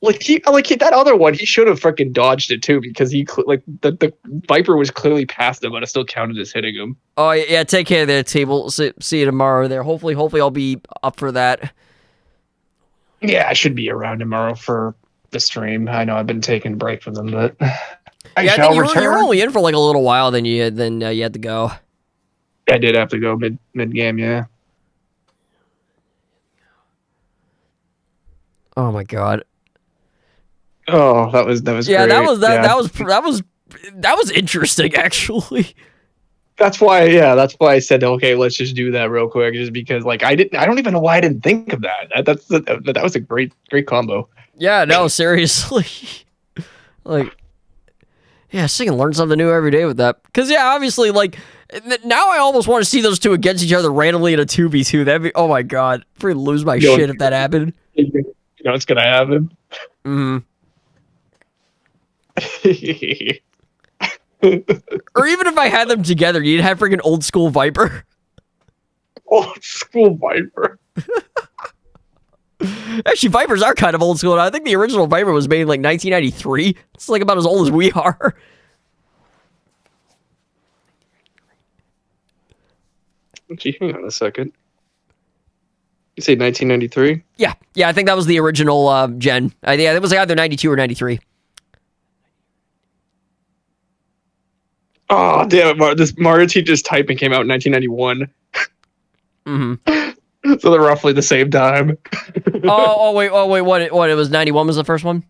Like that other one, he should have freaking dodged it too because the Viper was clearly past him, but it still counted as hitting him. Oh yeah, take care there, table. See you tomorrow there. Hopefully I'll be up for that. Yeah, I should be around tomorrow for the stream. I know I've been taking a break from them, but I think you were only in for like a little while, then you had to go. I did have to go mid game, yeah. Oh my god. Oh, that was yeah, great. that was interesting actually. That's why I said okay, let's just do that real quick, just because like I don't even know why I didn't think of that. That was a great combo. Yeah, no, seriously. Like, yeah, so you can learn something new every day with that. Because yeah, obviously, like now I almost want to see those two against each other randomly in a 2v2. That'd be, oh my god, I'd freaking lose my shit if that happened. You know it's gonna happen. Mm-hmm. Or even if I had them together, you'd have freaking old school Viper. Old school Viper. Actually, Vipers are kind of old school. I think the original Viper was made in like 1993. It's like about as old as we are. Gee, hang on a second. You say 1993? Yeah, I think that was the original gen. Yeah, it was either 92 or 93. Oh, damn it. This Mario Teacher's Typing came out in 1991. Mm-hmm. So they're roughly the same time. oh, wait, what? It was 91 was the first one?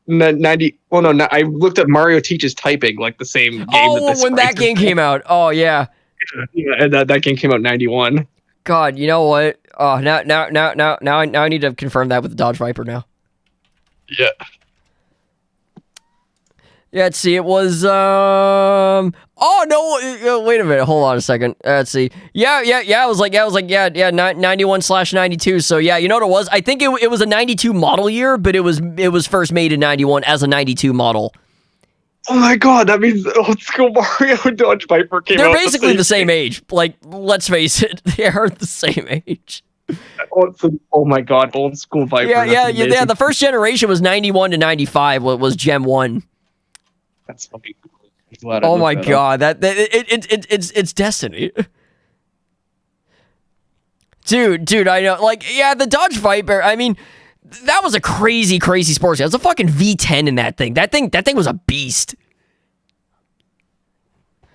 90. Well, no, I looked at Mario Teaches Typing, like the same game. Oh, when that game came out. Oh, yeah. Yeah, and that game came out in 91. God, you know what? Oh, now I need to confirm that with the Dodge Viper now. Yeah. Yeah, let's see. It was oh no! Wait a minute. Hold on a second. Let's see. Yeah. It was like 91/92. So yeah, you know what it was? I think it was a 92 model year, but it was first made in 91 as a 92 model. Oh my god, that means old school Mario and Dodge Viper came out. They're basically the same age. Like, let's face it, they are the same age. Oh my god, old school Viper. Yeah. The first generation was 91 to 95. What was Gen 1? That's fucking cool. Oh my god, it's destiny. Dude, I know. Like, yeah, the Dodge Viper, I mean, that was a crazy sports car. It was a fucking V10 in that thing. That thing was a beast.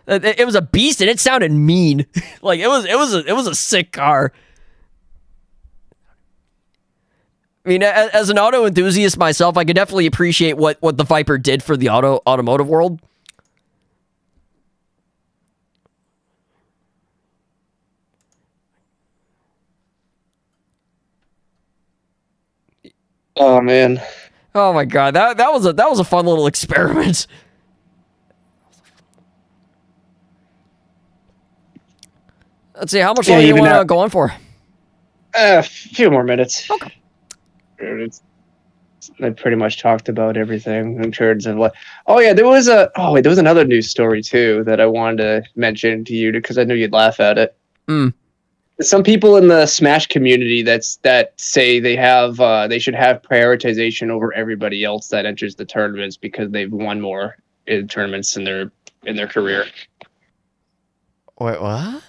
It was a beast and it sounded mean. Like, it was a sick car. I mean, as an auto enthusiast myself, I could definitely appreciate what the Viper did for the automotive world. Oh man. Oh my god, that was a fun little experiment. Let's see, how much longer do you want to go on for? A few more minutes. Okay. I pretty much talked about everything in terms of what. Oh yeah, there was another news story too that I wanted to mention to you because I knew you'd laugh at it. Some people in the Smash community that say they should have prioritization over everybody else that enters the tournaments because they've won more in tournaments in their career. Wait, what?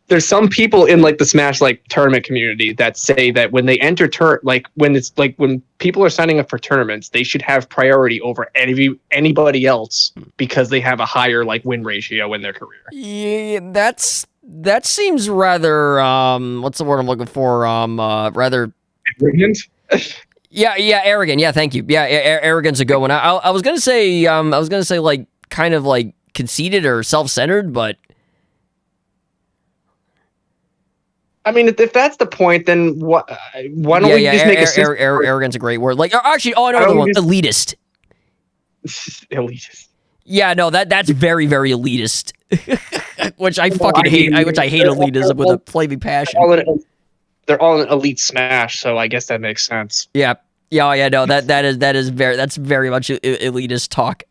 There's some people in like the Smash like tournament community that say that when they enter when people are signing up for tournaments, they should have priority over anybody else because they have a higher like win ratio in their career. Yeah, that seems rather what's the word I'm looking for? Rather arrogant. Yeah, arrogant. Yeah, thank you. Yeah, arrogant's a good one. I was gonna say like kind of like conceited or self-centered, but I mean, if that's the point, then why don't we just make arrogant's a great word. Like, actually, I know another one. Elitist. Elitist. Yeah, no, that's very, very elitist. Which I fucking hate. Which I hate elitism with a flaming passion. They're all in Elite Smash, so I guess that makes sense. Yeah. No, that's very much elitist talk.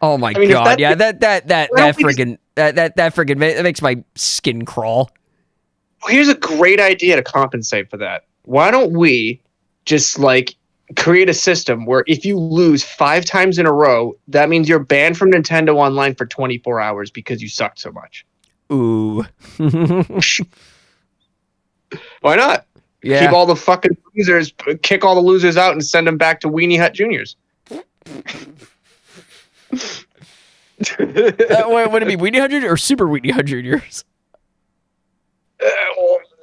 Oh my god, yeah, that friggin' makes my skin crawl. Well, here's a great idea to compensate for that. Why don't we just like create a system where if you lose 5 times in a row, that means you're banned from Nintendo Online for 24 hours because you sucked so much. Ooh. Why not? Yeah. Keep all the fucking losers, kick all the losers out and send them back to Weenie Hut Juniors. What would it be, Weenie Hut Junior or Super Weenie Hut Juniors?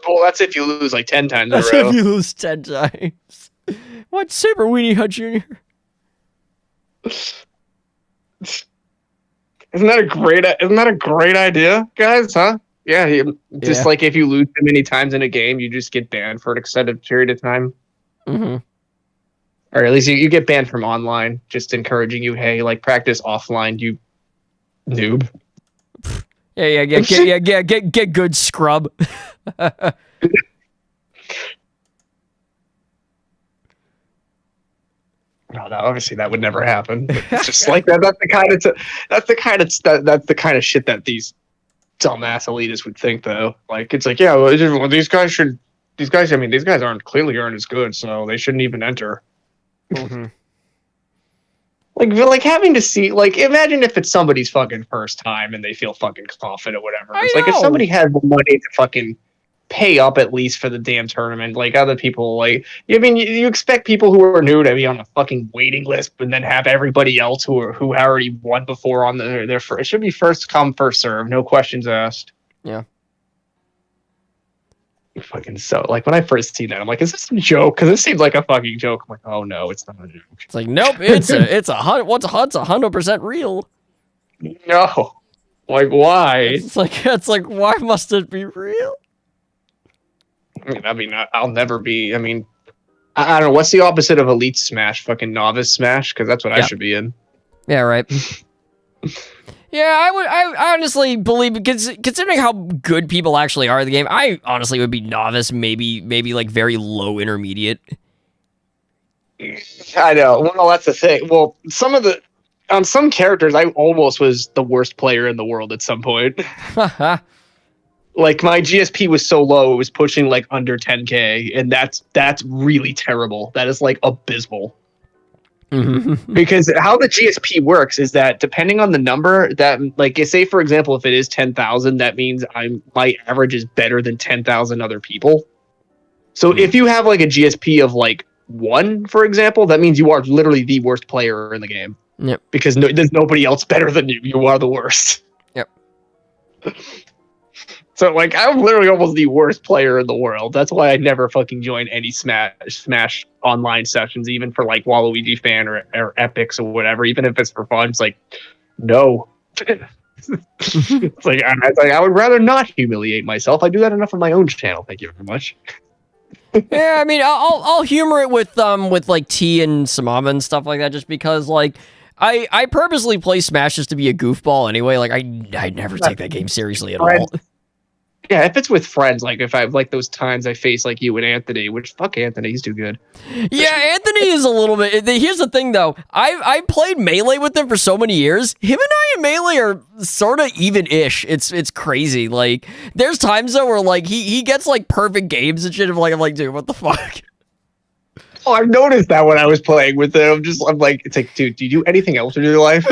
Well, that's if you lose like 10 times in a row. If you lose 10 times. What's Super Weenie Hut Junior? Isn't that a great idea, guys? Huh? Yeah, just like if you lose too many times in a game, you just get banned for an extended period of time. Mm-hmm. Or at least you get banned from online, just encouraging you, hey, like practice offline, you noob. Yeah, get good, scrub. No, obviously that would never happen. It's just like that. That's the kind of shit that these dumbass elitists would think, though. Like it's like, yeah, well, these guys aren't as good, so they shouldn't even enter. Mm-hmm. Like having to see, like, imagine if it's somebody's fucking first time and they feel fucking confident or whatever. It's like if somebody had the money to fucking pay up at least for the damn tournament, like other people, like, I mean, you expect people who are new to be on a fucking waiting list and then have everybody else who already won before on their first. It should be first come, first serve, no questions asked. Yeah. Fucking so, like, when I first seen that, I'm like, is this a joke? Because it seems like a fucking joke. I'm like, oh no, it's not a joke. It's like, nope, it's 100% real. No, like, why? It's like, why must it be real? I mean, I'll never be. I mean, I don't know. What's the opposite of Elite Smash? Fucking Novice Smash? Because that's what I should be in. Yeah, right. Yeah, I honestly believe, considering how good people actually are at the game, I honestly would be novice, maybe like very low intermediate. I know. Well, that's the thing. Well, on some characters, I almost was the worst player in the world at some point. Like my GSP was so low, it was pushing like under 10K, and that's really terrible. That is like abysmal. Mm-hmm. Because how the GSP works is that depending on the number, that, like, say for example, if it is 10,000, that means my average is better than 10,000 other people. So if you have like a GSP of like 1, for example, that means you are literally the worst player in the game. Yep. Because there's nobody else better than you. You are the worst. Yep. So, like, I'm literally almost the worst player in the world. That's why I never fucking join any Smash online sessions, even for, like, Waluigi Fan or Epics or whatever, even if it's for fun. It's like, no. It's like, I would rather not humiliate myself. I do that enough on my own channel. Thank you very much. Yeah, I mean, I'll humor it with like T and Samama and stuff like that, just because, like, I purposely play Smash just to be a goofball anyway. Like I never take that game seriously at all. Yeah, if it's with friends, like if I like those times I face like you and Anthony, which fuck Anthony, he's too good. Yeah, Anthony is a little bit. Here's the thing though, I played Melee with him for so many years. Him and I in Melee are sort of even-ish. It's crazy. Like there's times though where like he gets like perfect games and shit. I'm like, dude, what the fuck? Oh, I've noticed that when I was playing with him. I'm like, it's like, dude, do you do anything else in your life?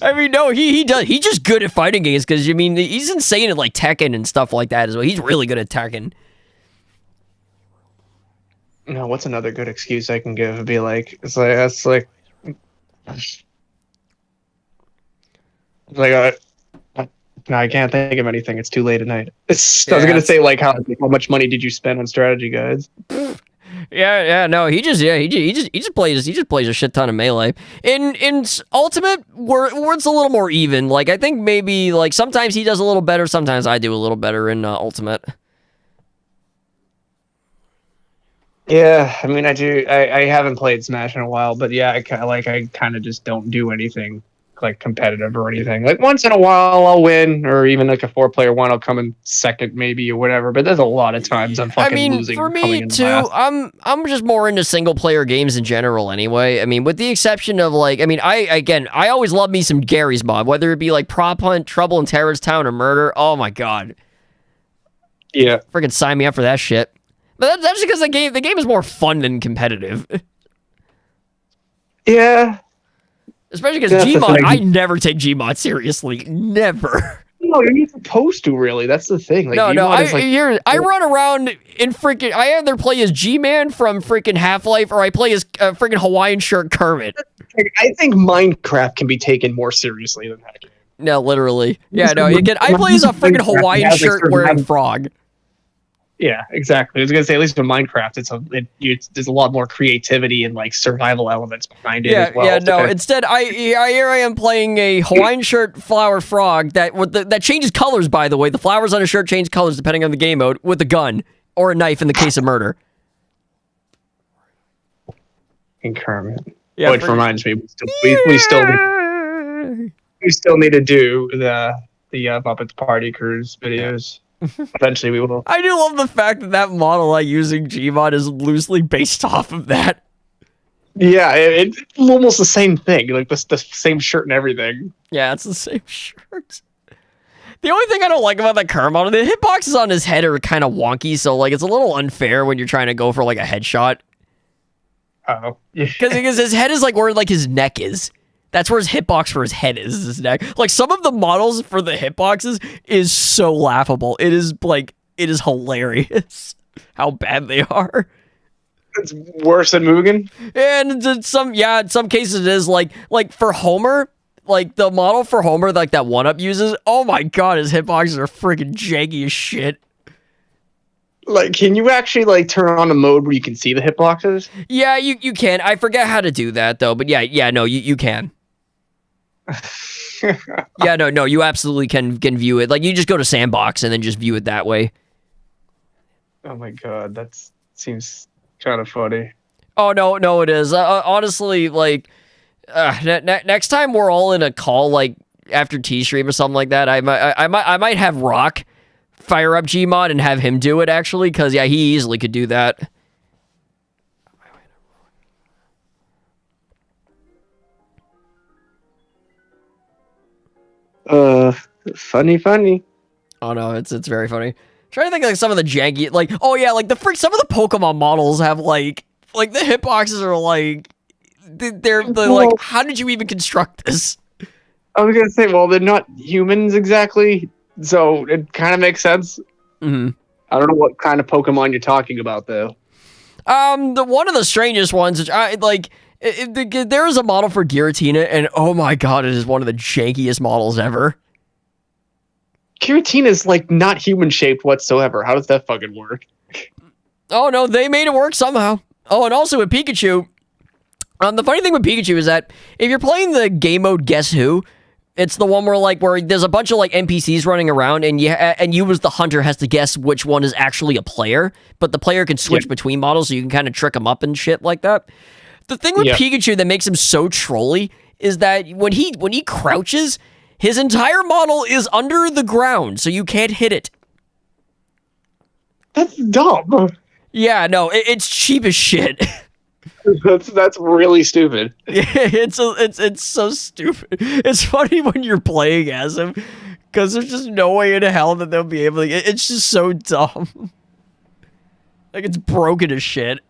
I mean, no, he does. He's just good at fighting games because, I mean, he's insane at, like, Tekken and stuff like that as well. He's really good at Tekken. No, what's another good excuse I can give? It'd be like, it's like, no, I can't think of anything. It's too late at night. I was going to say, like, how much money did you spend on strategy guides? Yeah, no, he just plays a shit ton of Melee. In Ultimate, where it's a little more even. Like I think maybe like sometimes he does a little better, sometimes I do a little better in Ultimate. Yeah, I mean I do. I haven't played Smash in a while, but yeah, I kind of just don't do anything like competitive or anything. Like once in a while I'll win, or even like a 4-player one I'll come in second maybe or whatever. But there's a lot of times I'm fucking losing. For me too, I'm just more into single player games in general anyway. I mean, with the exception of like, I mean, I always love me some Gary's Mod, whether it be like Prop Hunt, Trouble in Terrorist Town, or Murder. Oh my god. Yeah. Freaking sign me up for that shit. But that's because the game is more fun than competitive. Yeah. Especially because Gmod, I never take Gmod seriously. Never. No, you're not supposed to, really. That's the thing. Like, no. I run around in freaking... I either play as G-Man from freaking Half-Life, or I play as freaking Hawaiian shirt Kermit. I think Minecraft can be taken more seriously than that game. No, literally. Yeah, no, again, I play as a freaking Hawaiian shirt wearing frog. Yeah, exactly. I was gonna say, at least in Minecraft, there's a lot more creativity and like survival elements behind it as well. Yeah, no. Instead, here I am playing a Hawaiian shirt flower frog that changes colors. By the way, the flowers on a shirt change colors depending on the game mode, with a gun or a knife in the case of murder. In Kermit. Yeah, which reminds me, we still need to do the Muppets Party Cruise videos. Eventually we will. I do love the fact that model I use in Gmod is loosely based off of that. Yeah, it's almost the same thing. Like the same shirt and everything. Yeah, it's the same shirt. The only thing I don't like about that Kermit, the hitboxes on his head are kind of wonky, so like it's a little unfair when you're trying to go for like a headshot. Oh, yeah. Because his head is like where like his neck is. That's where his hitbox for his head is, his neck. Like, some of the models for the hitboxes is so laughable. It is hilarious how bad they are. It's worse than Mugen? And in some cases it is. Like for Homer, like the model for Homer, like that 1-Up uses, oh my god, his hitboxes are freaking janky as shit. Like, can you actually like turn on a mode where you can see the hitboxes? Yeah, you can. I forget how to do that though, but yeah, no, you can. Yeah, no, you absolutely can view it. Like, you just go to Sandbox and then just view it that way. Oh my god, that seems kind of funny. Oh no, it is. Honestly, like, next time we're all in a call, like after T-Stream or something like that, I might have Rock fire up Gmod and have him do it actually, because yeah, he easily could do that. Funny. Oh no, it's very funny. I'm trying to think of like some of the janky, like, oh yeah, like some of the Pokemon models have like the hitboxes are like they're like, how did you even construct this? I was gonna say, well, they're not humans exactly, so it kind of makes sense. Mm-hmm. I don't know what kind of Pokemon you're talking about though. The one of the strangest ones, which I like. There is a model for Giratina, and oh my god, it is one of the jankiest models ever. Giratina is like not human shaped whatsoever. How does that fucking work? Oh no, they made it work somehow. Oh, and also with Pikachu, the funny thing with Pikachu is that if you're playing the game mode Guess Who, it's the one where there's a bunch of like NPCs running around, and you as the hunter has to guess which one is actually a player, but the player can switch between models, so you can kind of trick them up and shit like that. The thing with Pikachu that makes him so trolly is that when he crouches, his entire model is under the ground, so you can't hit it. That's dumb. Yeah, no, it's cheap as shit. That's really stupid. It's so stupid. It's funny when you're playing as him, because there's just no way in hell that they'll be able to. It's just so dumb. Like, it's broken as shit.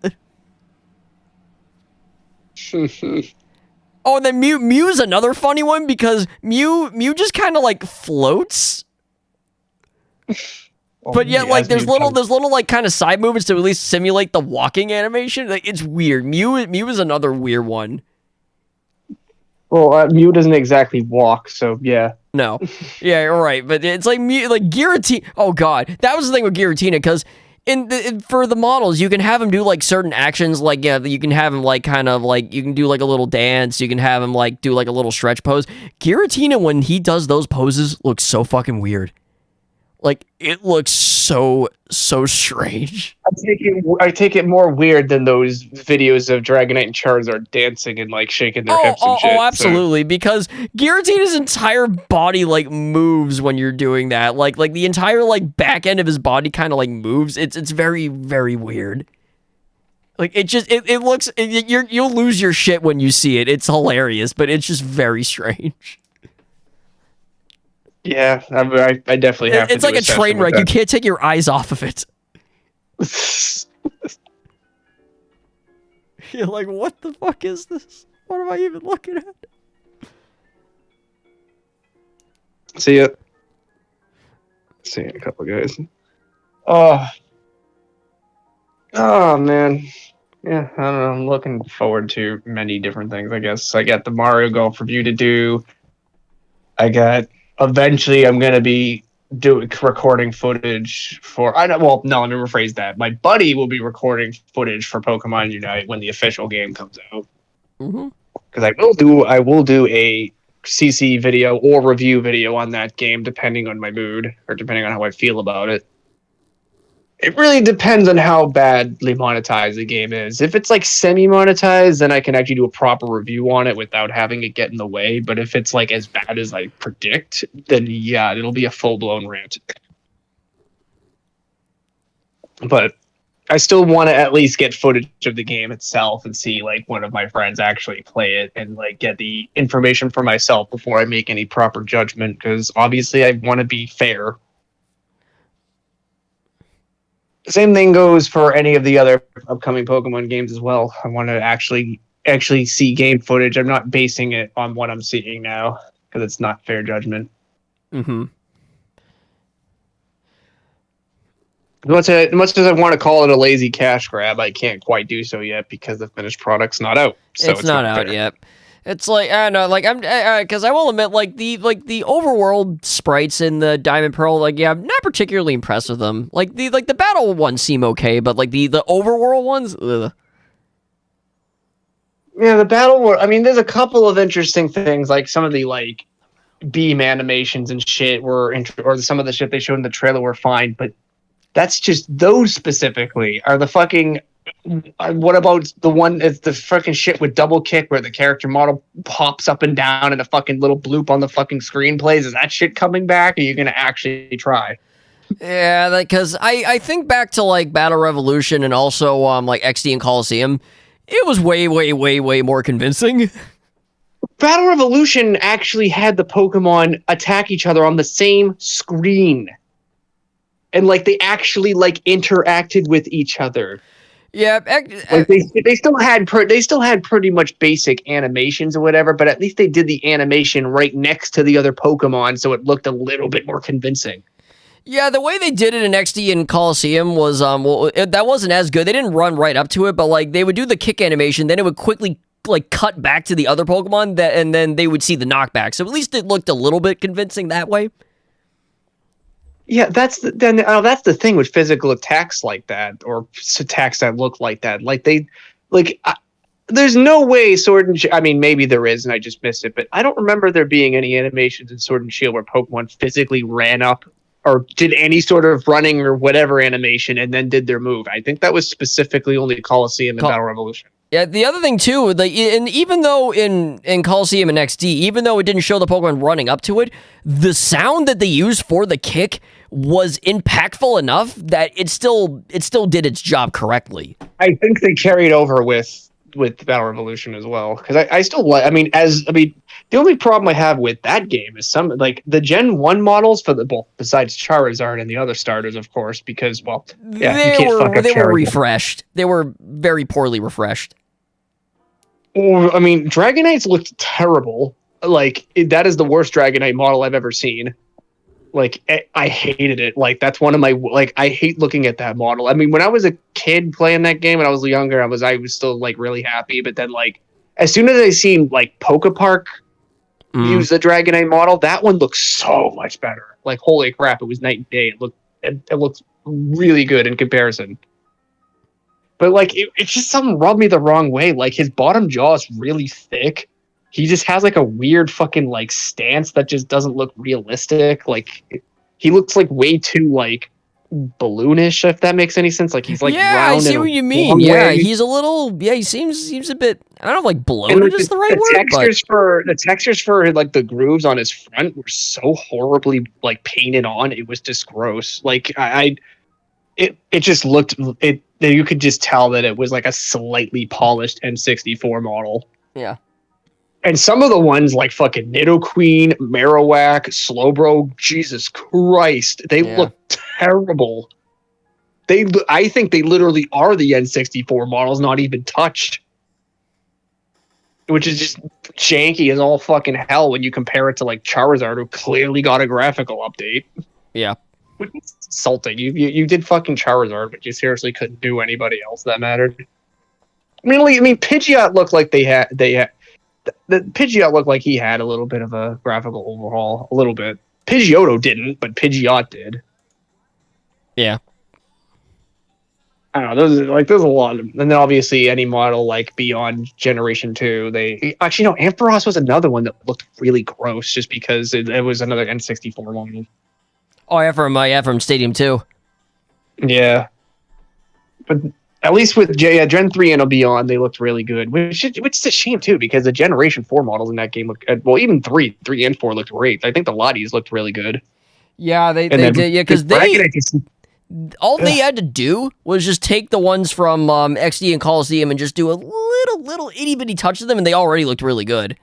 Oh, and then Mew's another funny one, because Mew just kind of like floats. But yet, like, there's little like kind of side movements to at least simulate the walking animation. Like, it's weird. Mew is another weird one. Well, Mew doesn't exactly walk, so yeah. No, yeah, you're right. But it's like Giratina. Oh god, that was the thing with Giratina, because for the models, you can have him do like certain actions, like you can have him like kind of like you can do like a little dance. You can have him like do like a little stretch pose. Giratina, when he does those poses, looks so fucking weird. Like, it looks so strange. I take it more weird than those videos of Dragonite and Charizard dancing and like shaking their hips and shit. Oh, absolutely, because Giratina's entire body like moves when you're doing that. Like the entire like back end of his body kind of like moves. It's very, very weird. Like, it looks, you'll lose your shit when you see it. It's hilarious, but it's just very strange. Yeah, I definitely have to. It's like a train wreck. You can't take your eyes off of it. You're like, what the fuck is this? What am I even looking at? See ya. See ya, a couple guys. Oh man. Yeah, I don't know. I'm looking forward to many different things, I guess. I got the Mario Golf review to do. Eventually, I'm going to be recording footage for... let me rephrase that. My buddy will be recording footage for Pokemon Unite when the official game comes out. Because I will do a CC video or review video on that game, depending on my mood, or depending on how I feel about it. It really depends on how badly monetized the game is. If it's like semi-monetized, then I can actually do a proper review on it without having it get in the way. But if it's like as bad as I predict, then yeah, it'll be a full-blown rant. But I still want to at least get footage of the game itself and see like one of my friends actually play it and like get the information for myself before I make any proper judgment, because obviously I want to be fair. Same thing goes for any of the other upcoming Pokemon games as well. I want to actually see game footage. I'm not basing it on what I'm seeing now, because it's not fair judgment. Mm-hmm. Much as I want to call it a lazy cash grab, I can't quite do so yet because the finished product's not out. So it's not out yet. It's like, I don't know, like, because I will admit, like the overworld sprites in the Diamond Pearl, like, yeah, I'm not particularly impressed with them. Like the battle ones seem okay, but like the overworld ones, ugh. Yeah, the battle world. I mean, there's a couple of interesting things, like some of the like beam animations and shit or some of the shit they showed in the trailer were fine, but that's just those specifically are the fucking. What about the one? It's the fucking shit with double kick where the character model pops up and down and a fucking little bloop on the fucking screen plays. Is that shit coming back? Or are you gonna actually try? Yeah, because I think back to like Battle Revolution and also like XD and Coliseum. It was way more convincing. Battle Revolution actually had the Pokemon attack each other on the same screen, and like they actually like interacted with each other. Yeah, like they still had pretty much basic animations or whatever, but at least they did the animation right next to the other Pokemon, so it looked a little bit more convincing. Yeah, the way they did it in XD and Coliseum was that wasn't as good. They didn't run right up to it, but like they would do the kick animation, then it would quickly like cut back to the other Pokemon and then they would see the knockback. So at least it looked a little bit convincing that way. Yeah, that's the thing with physical attacks like that, or attacks that look like that. Like there's no way Sword and I mean, maybe there is, and I just missed it, but I don't remember there being any animations in Sword and Shield where Pokemon physically ran up or did any sort of running or whatever animation and then did their move. I think that was specifically only Coliseum and Battle Revolution. Yeah, the other thing too, and even though in Coliseum and XD, even though it didn't show the Pokemon running up to it, the sound that they used for the kick was impactful enough that it still did its job correctly. I think they carried over with Battle Revolution as well, because I still like. The only problem I have with that game is some like the Gen 1 models for besides Charizard and the other starters, of course, because they were refreshed. They were very poorly refreshed. Or Dragonites looked terrible. Like that is the worst Dragonite model I've ever seen. Like I hated it. Like that's one of my I hate looking at that model. When I was a kid playing that game when I was younger, I was still like really happy. But then as soon as I seen PokePark use the Dragonite model, that one looks so much better. Like holy crap, it was night and day. It looks really good in comparison. But it's just something rubbed me the wrong way. Like his bottom jaw is really thick. He just has a weird fucking stance that just doesn't look realistic. Like he looks way too balloonish, if that makes any sense. Like he's round. I see what you mean. Yeah, he's a little. Yeah, he seems a bit. I don't know, bloated is the right word. The textures for the grooves on his front were so horribly painted on. It was just gross. It just looked. You could just tell that it was a slightly polished N64 model. Yeah. And some of the ones fucking Nidoqueen, Marowak, Slowbro, Jesus Christ, they look terrible. I think they literally are the N64 models, not even touched. Which is just janky as all fucking hell when you compare it to Charizard, who clearly got a graphical update. Yeah. Which is insulting. You did fucking Charizard, but you seriously couldn't do anybody else that mattered. Pidgeot looked like the Pidgeot looked like he had a little bit of a graphical overhaul, a little bit. Pidgeotto didn't, but Pidgeot did. Yeah. I don't know. There's a lot, and then obviously any model beyond Generation 2, Ampharos was another one that looked really gross, just because it was another N64 model. Oh, yeah, from Stadium 2. Yeah, but at least with Gen 3 and beyond, they looked really good, which is a shame too, because the Generation 4 models in that game looked even 3 and 4 looked great. I think the Lotties looked really good. Yeah, they did. Yeah, because all they had to do was just take the ones from XD and Coliseum and just do a little itty bitty touch of them, and they already looked really good.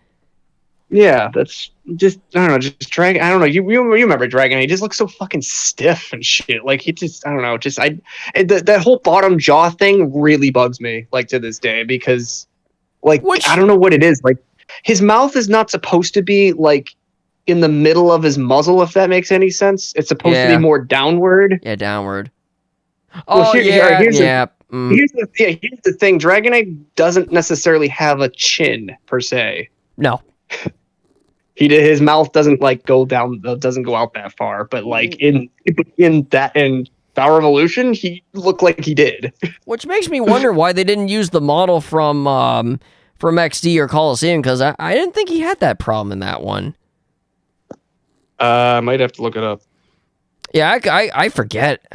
Yeah, that's just I don't know, just Dragon. I don't know. You remember Dragonite? He just looks so fucking stiff and shit. He just I don't know. Just that whole bottom jaw thing really bugs me to this day, because I don't know what it is. His mouth is not supposed to be in the middle of his muzzle, if that makes any sense. It's supposed to be more downward. Yeah, downward. Well, here's the thing. Dragonite doesn't necessarily have a chin per se. No. His mouth doesn't go down, doesn't go out that far, but in Battle Revolution, he looked like he did. Which makes me wonder why they didn't use the model from XD or Coliseum, because I didn't think he had that problem in that one. I might have to look it up. Yeah, I forget.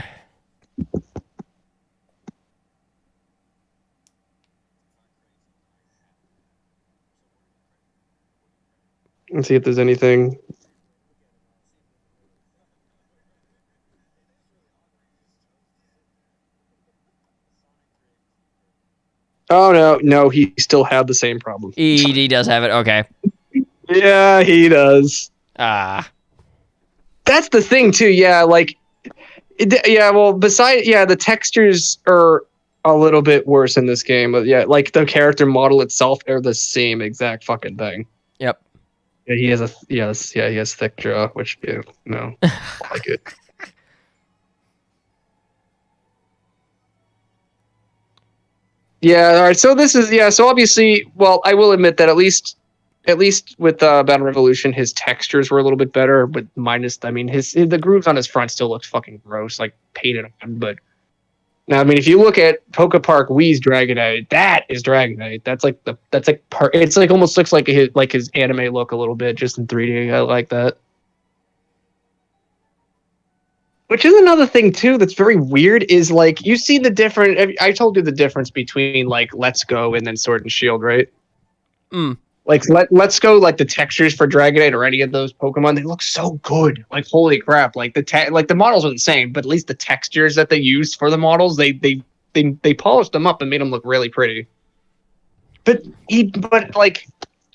Let's see if there's anything. Oh no, he still had the same problem. He does have it. Okay. Yeah, he does. Ah. That's the thing too. Yeah, well, the textures are a little bit worse in this game, but yeah, the character model itself are the same exact fucking thing. Yep. Yeah, he has thick jaw, which no, I like it. Yeah, all right. So this is so obviously, well, I will admit that at least with Battle Revolution, his textures were a little bit better, but minus, the grooves on his front still looked fucking gross, painted on. But now, if you look at PokePark Wii's Dragonite, that is Dragonite. It's almost looks like his anime look a little bit, just in 3D. I like that. Which is another thing too that's very weird is like you see the different. I told you the difference between like Let's Go and then Sword and Shield, right? Like Let's Go, like the textures for Dragonite or any of those Pokemon, they look so good. Like holy crap! Like the models are the same, but at least the textures that they used for the models, they polished them up and made them look really pretty. But like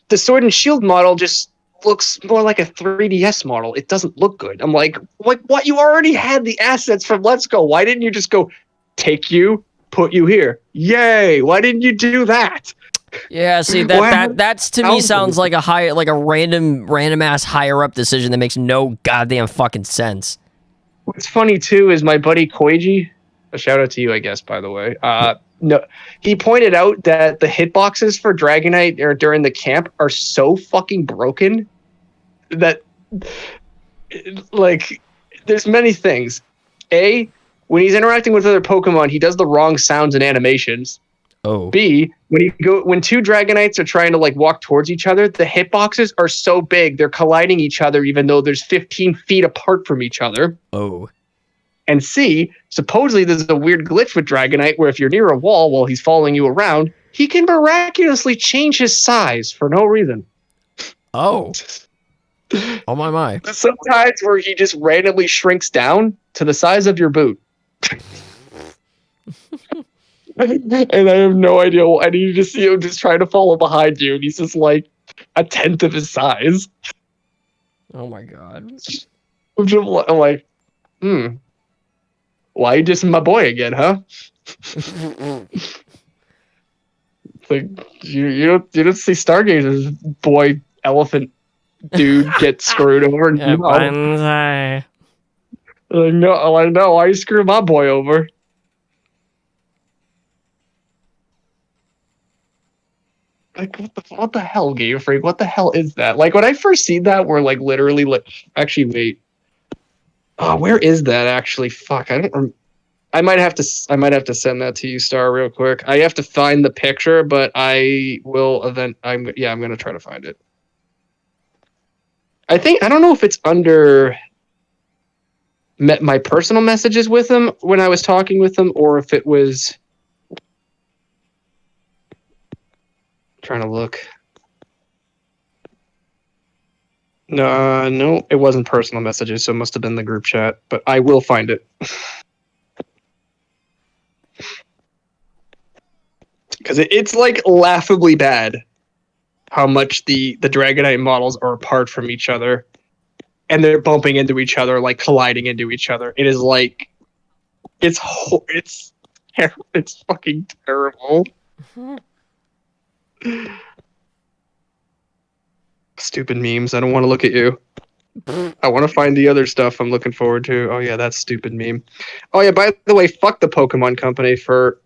the Sword and Shield model just looks more like a 3DS model. It doesn't look good. I'm like what? You already had the assets from Let's Go. Why didn't you just go take you, put you here? Yay! Why didn't you do that? Yeah, see that's to me sounds like a random ass higher up decision that makes no goddamn fucking sense. What's funny too is my buddy Koiji. A shout out to you, I guess. By the way, no, he pointed out that the hitboxes for Dragonite or during the camp are so fucking broken that like there's many things. A, when he's interacting with other Pokemon, he does the wrong sounds and animations. Oh. B, when two Dragonites are trying to like walk towards each other, the hitboxes are so big they're colliding each other even though there's 15 feet apart from each other. Oh. And C, supposedly there's a weird glitch with Dragonite where if you're near a wall while he's following you around, he can miraculously change his size for no reason. Oh. Oh my. Sometimes where he just randomly shrinks down to the size of your boot. And I have no idea. I need to see him just trying to follow behind you, and he's just like a tenth of his size. Oh my god. I'm like, why you just my boy again, huh? Like you don't see Stargazer's boy elephant dude get screwed over. Yeah, no, I know. Why you screw my boy over? Like what the hell, Game Freak? What the hell is that? Like when I first seen that, we're like literally like. Actually, wait. Oh, where is that actually? Fuck, I don't. I might have to send that to you, Star, real quick. I have to find the picture, but I will. I'm gonna try to find it. I don't know if it's under my personal messages with him when I was talking with him, or if it was. Trying to look. No, it wasn't personal messages, so it must have been the group chat. But I will find it. Because it's like laughably bad how much the Dragonite models are apart from each other. And they're bumping into each other, like colliding into each other. It is like... It's fucking terrible. Stupid memes. I don't want to look at you. I want to find the other stuff I'm looking forward to. Oh yeah, that stupid meme. Oh yeah, by the way, fuck the Pokemon Company for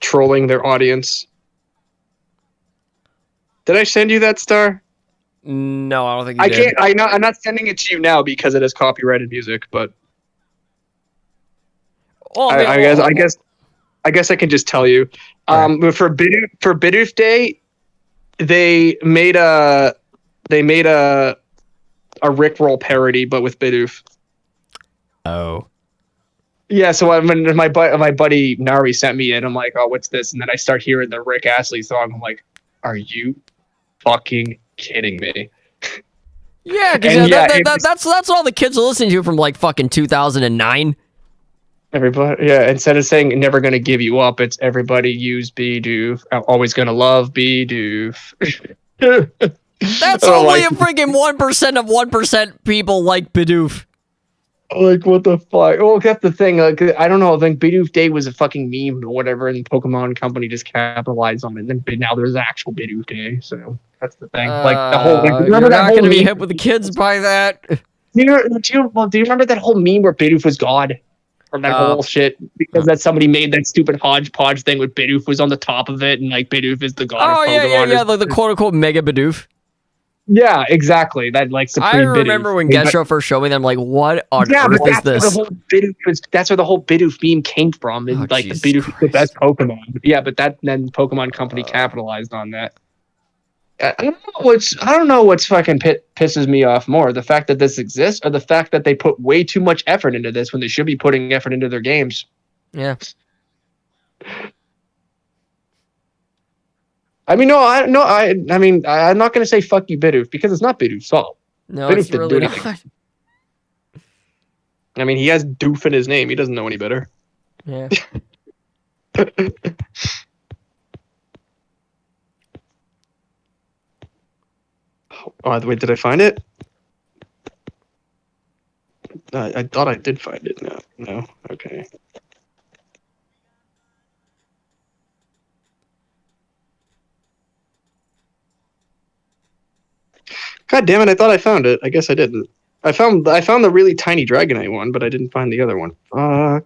trolling their audience. Did I send you that, Star? No, I don't think you did. I'm not sending it to you now because it is copyrighted music, but I guess I can just tell you. But for Bidoof Day, they made a Rickroll parody, but with Bidoof. Oh. Yeah, so when my buddy Nari sent me it, I'm like, oh, what's this? And then I start hearing the Rick Astley song. I'm like, are you fucking kidding me? Yeah, because that's all the kids are listening to from like fucking 2009. Everybody, yeah. Instead of saying "never gonna give you up," it's "everybody use Bidoof. I'm always gonna love Bidoof." That's only a freaking 1% of 1% people like Bidoof. Like what the fuck? Well, that's the thing. Like, I don't know. I think Bidoof Day was a fucking meme or whatever, and Pokemon Company just capitalized on it. And then now there's actual Bidoof Day, so that's the thing. Like the whole. Like, remember that whole be hip with the kids by that. Do you remember that whole meme where Bidoof was God? Or that whole shit, because that somebody made that stupid hodgepodge thing with Bidoof was on the top of it, and like Bidoof is the god of Pokemon. Yeah, like the quote-unquote Mega Bidoof. Yeah, exactly. That like supreme I remember Bidoof. when Gestro first showed me that, I'm like, what on earth is this? That's where the whole Bidoof meme came from, and like Bidoof is the best Pokemon. Yeah, but then Pokemon Company capitalized on that. I don't know what's fucking pisses me off more, the fact that this exists or the fact that they put way too much effort into this when they should be putting effort into their games. Yeah. I mean, I mean, I'm not going to say fuck you, Bidoof, because it's not Bidoof's fault. No, Bidoof it's didn't really do anything. not. I mean, he has Doof in his name. He doesn't know any better. Yeah. Oh, wait, did I find it? I thought I did find it. No. Okay. God damn it! I thought I found it. I guess I didn't. I found the really tiny Dragonite one, but I didn't find the other one. God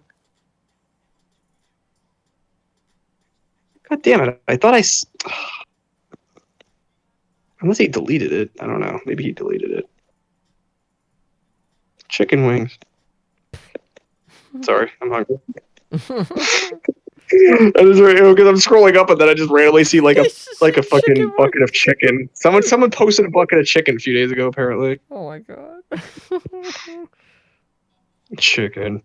damn it! I thought unless he deleted it. I don't know. Maybe he deleted it. Chicken wings. Sorry, I'm hungry. I just because I'm scrolling up and then I just randomly see like a fucking bucket of chicken. Someone posted a bucket of chicken a few days ago apparently. Oh my god. Chicken.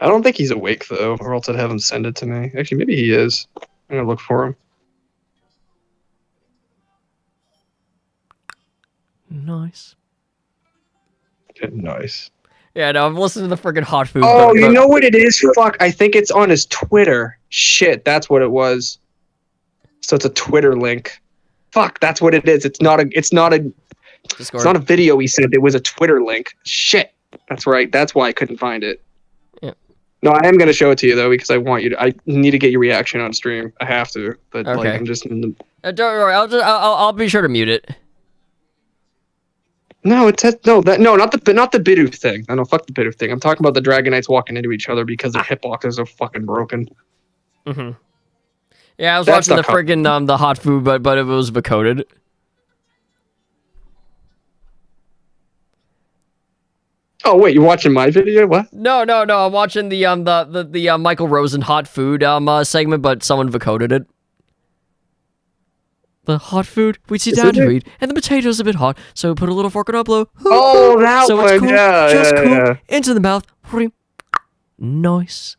I don't think he's awake though, or else I'd have him send it to me. Actually, maybe he is. I'm gonna look for him. Nice. Okay, nice. Yeah, no, I'm listening to the freaking hot food. Oh, you know what it is? Fuck, I think it's on his Twitter. Shit, that's what it was. So it's a Twitter link. Fuck, that's what it is. It's not a Discord. It's not a video he said. It was a Twitter link. Shit. That's right. That's why I couldn't find it. Yeah. No, I am going to show it to you, though, because I need to get your reaction on stream. I have to. But, okay. I'm just in the... Don't worry, I'll be sure to mute it. No, it says not the Bidoof thing. No, fuck the Bidoof thing. I'm talking about the Dragonites walking into each other because their hitboxes are so fucking broken. Mm-hmm. Yeah, I was watching the friggin' the hot food, but it was coded. Oh wait, you're watching my video? What? No. I'm watching the Michael Rosen hot food segment, but someone coded it. The hot food, we sit down to eat, and the potato's a bit hot, so we put a little fork on our blow. Oh, that so one, it's cool, just cool, yeah. into the mouth. Nice.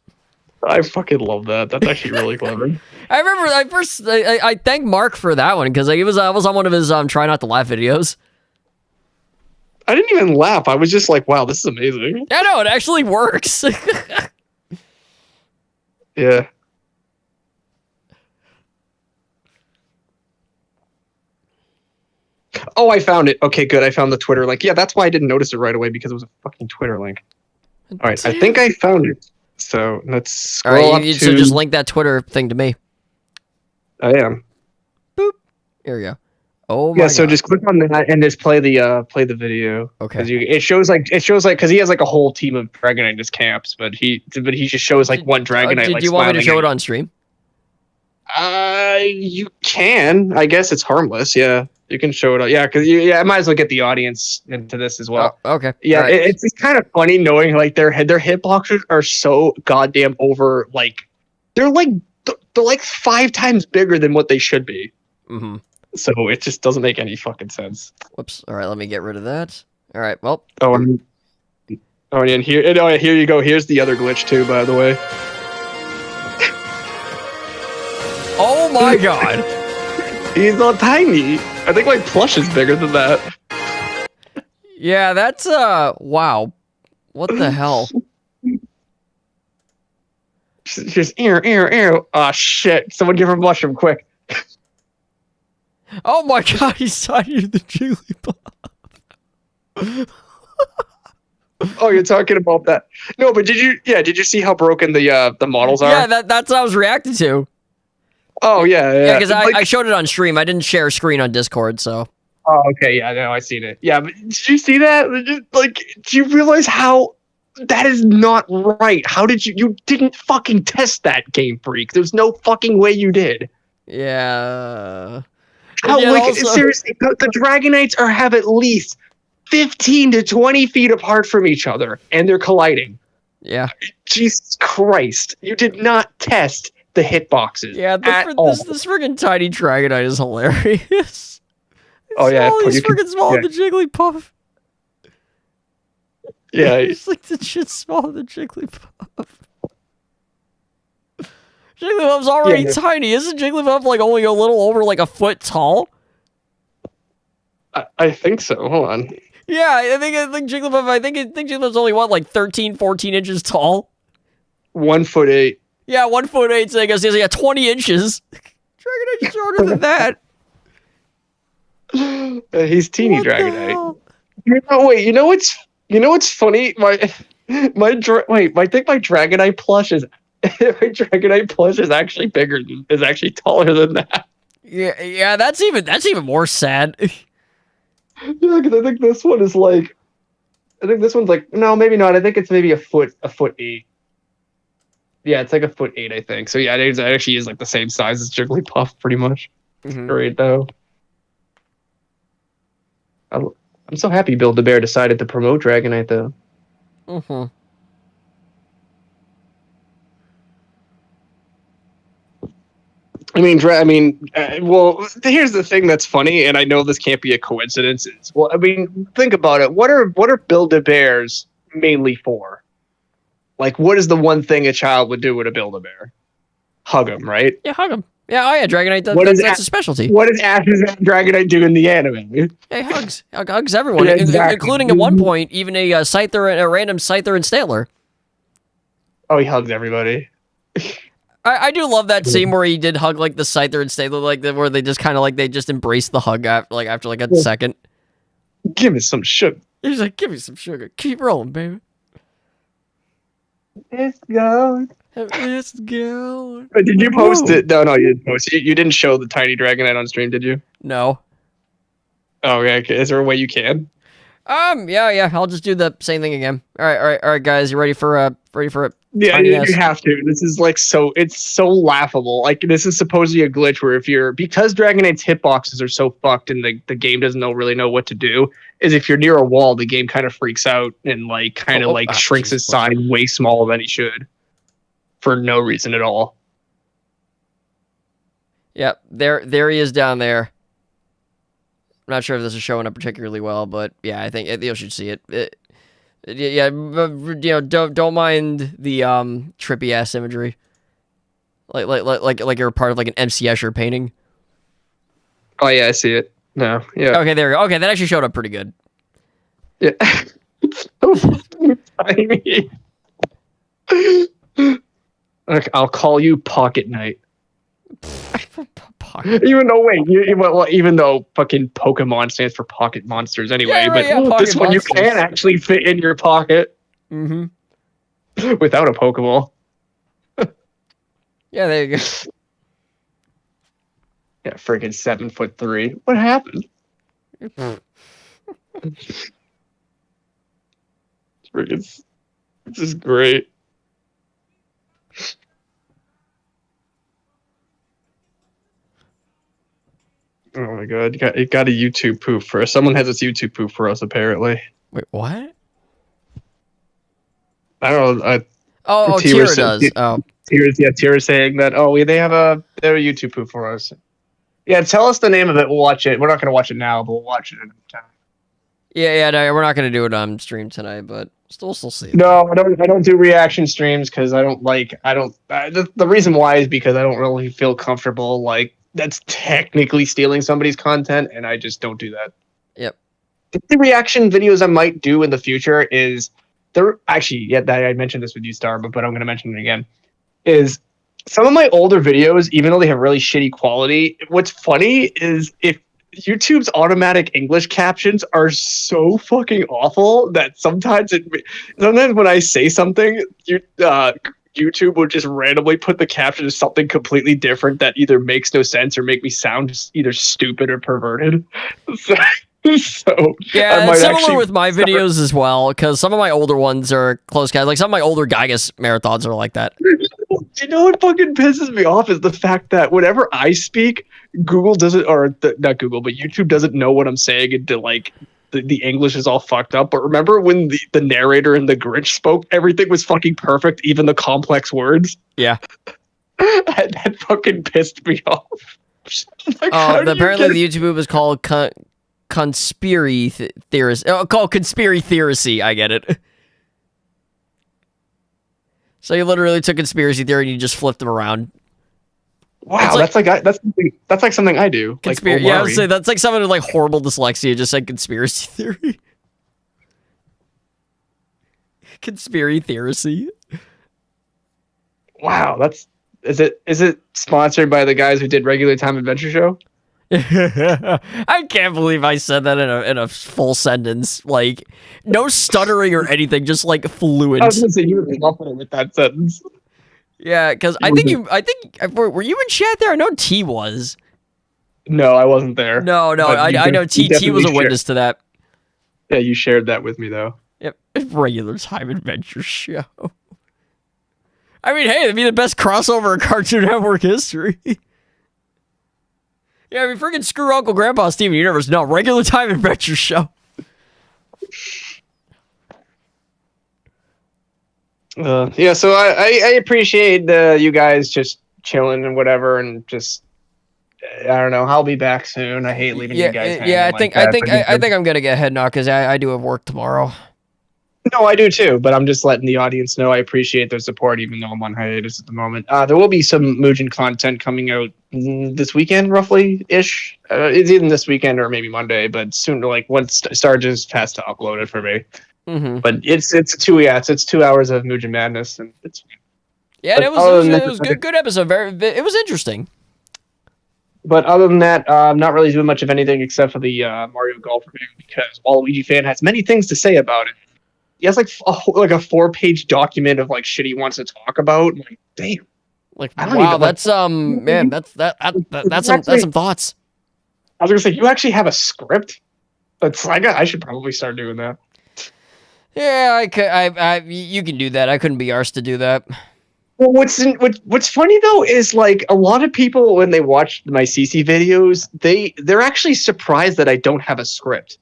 I fucking love that. That's actually really clever. I remember I thank Mark for that one, because I was on one of his try not to laugh videos. I didn't even laugh. I was just like, wow, this is amazing. I know, it actually works. Yeah. Oh, I found it. Okay, good. I found the Twitter link. Yeah, that's why I didn't notice it right away, because it was a fucking Twitter link. All right, I think I found it. So let's scroll up to... So just link that Twitter thing to me. I am. Boop. Here we go. Oh my yeah, so God. just click on that and just play the video. Okay. It shows like because he has like a whole team of Dragonite in his camps, but he just shows like one Dragonite. Did you want me to show it on stream? You can. I guess it's harmless. Yeah, you can show it. Yeah, because I might as well get the audience into this as well. Oh, okay. Yeah, right. it's kind of funny knowing like their hitboxes are so goddamn over. Like they're like 5 times bigger than what they should be. Mm-hmm. So it just doesn't make any fucking sense. Whoops. All right, let me get rid of that. All right. Well. And here you go. Here's the other glitch too, by the way. Oh my God. He's not tiny. I think like Plush is bigger than that. Yeah, that's wow. What the hell? Just ew. Oh shit! Someone give him mushroom quick. Oh my God, he's tiny than Jigglypuff. Oh, you're talking about that? No, but did you see how broken the models are? Yeah, that's what I was reacting to. Oh yeah. Yeah, because I showed it on stream. I didn't share a screen on Discord, so. Oh, okay. Yeah, no, I seen it. Yeah, but did you see that? Do you realize how that is not right? How did you didn't fucking test that, Game Freak? There's no fucking way you did. Yeah. How, seriously, the Dragonites have at least 15 to 20 feet apart from each other, and they're colliding. Yeah. Jesus Christ. You did not test the hitboxes. Yeah, this friggin' tiny Dragonite is hilarious. Oh yeah, he's friggin' smaller than Jigglypuff. Yeah, it's like the shit smaller than Jigglypuff. Jigglypuff's already tiny. Isn't Jigglypuff like only a little over like a foot tall? I think so. Hold on. Yeah, I think Jigglypuff. I think Jigglypuff's only what, like 13, 14 inches tall. 1'8". Yeah, 1'8". So I guess he's like 20 inches. Dragonite's shorter than that. He's teeny Dragonite. Wait, you know what's funny? I think my Dragonite plush is actually is actually taller than that. Yeah, that's even more sad. Yeah, because I think this one is like, no, maybe not. I think it's maybe a foot 8. Yeah, it's like a foot 8, I think. So yeah, it actually is like the same size as Jigglypuff, pretty much. Great though. I'm so happy Build-A-Bear decided to promote Dragonite though. Well, here's the thing that's funny, and I know this can't be a coincidence. Well, I mean, think about it. What are Build-A-Bears mainly for? Like, what is the one thing a child would do with a Build-A-Bear? Hug him, right? Yeah, hug him. Yeah, oh yeah, Dragonite. That's a specialty. What does Ash's Dragonite do in the anime? Hey, hugs everyone, including at one point even a random Scyther and Stantler. Oh, he hugs everybody. I do love that scene where he did hug like the Scyther and Stantler, like where they just kind of like they just embrace the hug after a second. Give me some sugar. He's like, give me some sugar. Keep rolling, baby. It's going. It's going. But did you post it? No, you didn't post it. You didn't show the tiny Dragonite on stream, did you? No. Oh, yeah. Okay. Is there a way you can? Yeah. I'll just do the same thing again. All right, guys. You ready for it? Yeah, you have to. This is like it's so laughable. Like, this is supposedly a glitch where because Dragonite's hitboxes are so fucked and the game doesn't really know what to do, is if you're near a wall, the game kind of freaks out and shrinks his size way smaller than he should. For no reason at all. Yep, there he is down there. I'm not sure if this is showing up particularly well, but yeah, I think you should see it. Don't mind the trippy ass imagery. Like you're part of like an MC Escher painting. Oh yeah, I see it. No, yeah. Okay, there we go. Okay, that actually showed up pretty good. Yeah. It's so tiny. Okay, I'll call you Pocket Knight. Even though fucking Pokemon stands for Pocket Monsters anyway, this one you can actually fit in your pocket. Without a Pokeball. Yeah, there you go. Yeah, freaking 7'3". What happened? This is great. Oh my god, it got a YouTube poof for us. Someone has this YouTube poof for us, apparently. Wait, what? I don't know. Tira does. Tira's saying that, they have a YouTube poof for us. Yeah, tell us the name of it, we'll watch it. We're not going to watch it now, but we'll watch it in time. Yeah, no, we're not going to do it on stream tonight, but we'll still see it. No, I don't do reaction streams because the reason why is because I don't really feel comfortable, like, that's technically stealing somebody's content, and I just don't do that. Yep. The reaction videos I might do in the future is I mentioned this with you, Star, but I'm going to mention it again. Is some of my older videos, even though they have really shitty quality, what's funny is if YouTube's automatic English captions are so fucking awful that sometimes when I say something, YouTube will just randomly put the caption as something completely different that either makes no sense or make me sound either stupid or perverted. So yeah, it's similar with my videos as well, because some of my older ones are close guys. Like some of my older Gygas marathons are like that. You know what fucking pisses me off is the fact that whenever I speak, Google doesn't, not Google, but YouTube doesn't know what I'm saying, and the English is all fucked up. But remember when the narrator in The Grinch spoke, everything was fucking perfect, even the complex words? Yeah. that fucking pissed me off. Like, apparently the YouTube was called conspiracy theorist. Called conspiracy theory. I get it. So you literally took conspiracy theory and you just flipped them around. Wow, that's like something I do. Yeah, I would say that's like someone with like horrible dyslexia just said conspiracy theory. Conspiracy theory. Wow, is it sponsored by the guys who did Regular Time Adventure Show? I can't believe I said that in a full sentence. Like, no stuttering or anything, just like fluent. I was gonna say you were confident with that sentence. Yeah, because I think were you in chat there? I know T was. No, I wasn't there. No, I know T was a witness to that. Yeah, you shared that with me though. Yep, Regular Time Adventure Show. I mean, hey, it'd be the best crossover in Cartoon Network history. Yeah, I mean, freaking screw Uncle Grandpa Steven Universe. No, Regular Time Adventure Show. Yeah, so I appreciate you guys just chilling and whatever, and just I don't know. I'll be back soon. I hate leaving you guys. Yeah, I think I'm gonna get a head knock because I do have work tomorrow. No, I do too, but I'm just letting the audience know I appreciate their support, even though I'm on hiatus at the moment. There will be some Mugen content coming out this weekend, roughly-ish. It's either this weekend or maybe Monday, but soon, like, once Star just has to upload it for me. Mm-hmm. But it's 2 hours of Mugen Madness, and it's... Yeah, it was a good episode. It was interesting. But other than that, I'm not really doing much of anything except for the Mario Golf review, because Waluigi fan has many things to say about it. He has like a 4-page document of like shit he wants to talk about. I'm like, damn. Like, wow, that's man, that's some thoughts. I was gonna say, you actually have a script? I should probably start doing that. Yeah, you can do that. I couldn't be arsed to do that. Well, what's funny though is like a lot of people when they watch my CC videos, they're actually surprised that I don't have a script.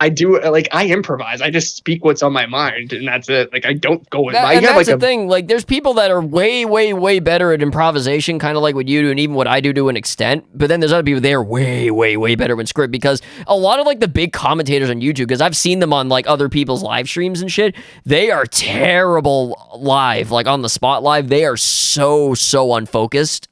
I do, like, I improvise. I just speak what's on my mind, and that's it. Like, I don't go with. That's the thing. Like, there's people that are way, way, way better at improvisation, kind of like what you do, and even what I do to an extent. But then there's other people that are way, way, way better with script, because a lot of like the big commentators on YouTube, because I've seen them on like other people's live streams and shit, they are terrible live, like on the spot live. They are so unfocused.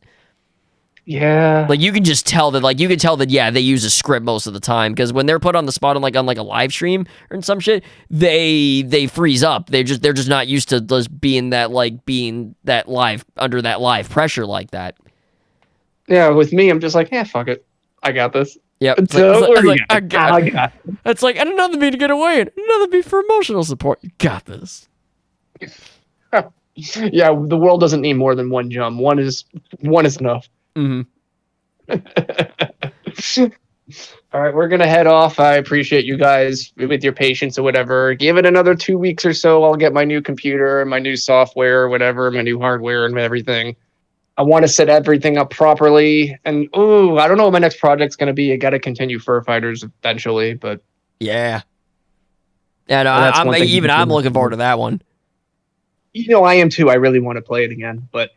Yeah, like you can just tell that yeah, they use a script most of the time, because when they're put on the spot on a live stream or some shit, they freeze up. They're just not used to just being that live under that live pressure like that. Yeah, with me, I'm just like, yeah, fuck it, I got this. Yep. I got it. It's like, and another beat to get away, and another beat for emotional support. You got this. Yeah, the world doesn't need more than one jump. One is enough. Mm-hmm. All right, we're gonna head off. I appreciate you guys with your patience or whatever. Give it another 2 weeks or so. I'll get my new computer, my new software, whatever, my new hardware and everything. I want to set everything up properly. And I don't know what my next project's gonna be. I gotta continue Fur Fighters eventually, but yeah. Yeah, no, I'm looking forward to that one. You know, I am too. I really want to play it again, but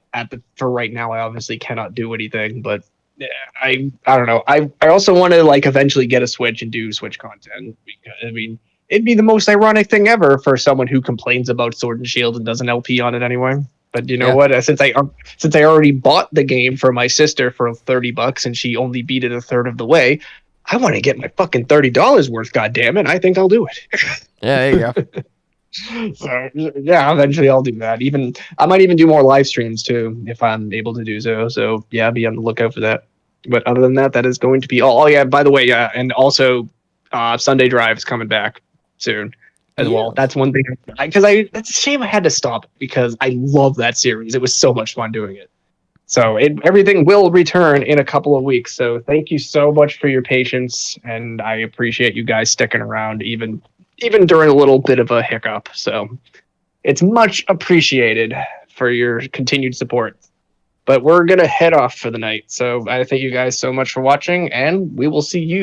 for right now, I obviously cannot do anything. But yeah, I don't know. I also want to like eventually get a Switch and do Switch content. Because, I mean, it'd be the most ironic thing ever for someone who complains about Sword and Shield and does an LP on it anyway. But you know what? Since I already bought the game for my sister for $30 and she only beat it a third of the way, I want to get my fucking $30 worth. God damn it! I think I'll do it. Yeah, there you go. So yeah, eventually I'll do that. I might even do more live streams too if I'm able to do so. So yeah, be on the lookout for that. But other than that, that is going to be all. Oh yeah, by the way, and also Sunday Drive is coming back soon as well. That's one thing because that's a shame I had to stop because I love that series. It was so much fun doing it. So everything will return in a couple of weeks. So thank you so much for your patience, and I appreciate you guys sticking around even during a little bit of a hiccup. So it's much appreciated for your continued support. But we're going to head off for the night. So I thank you guys so much for watching, and we will see you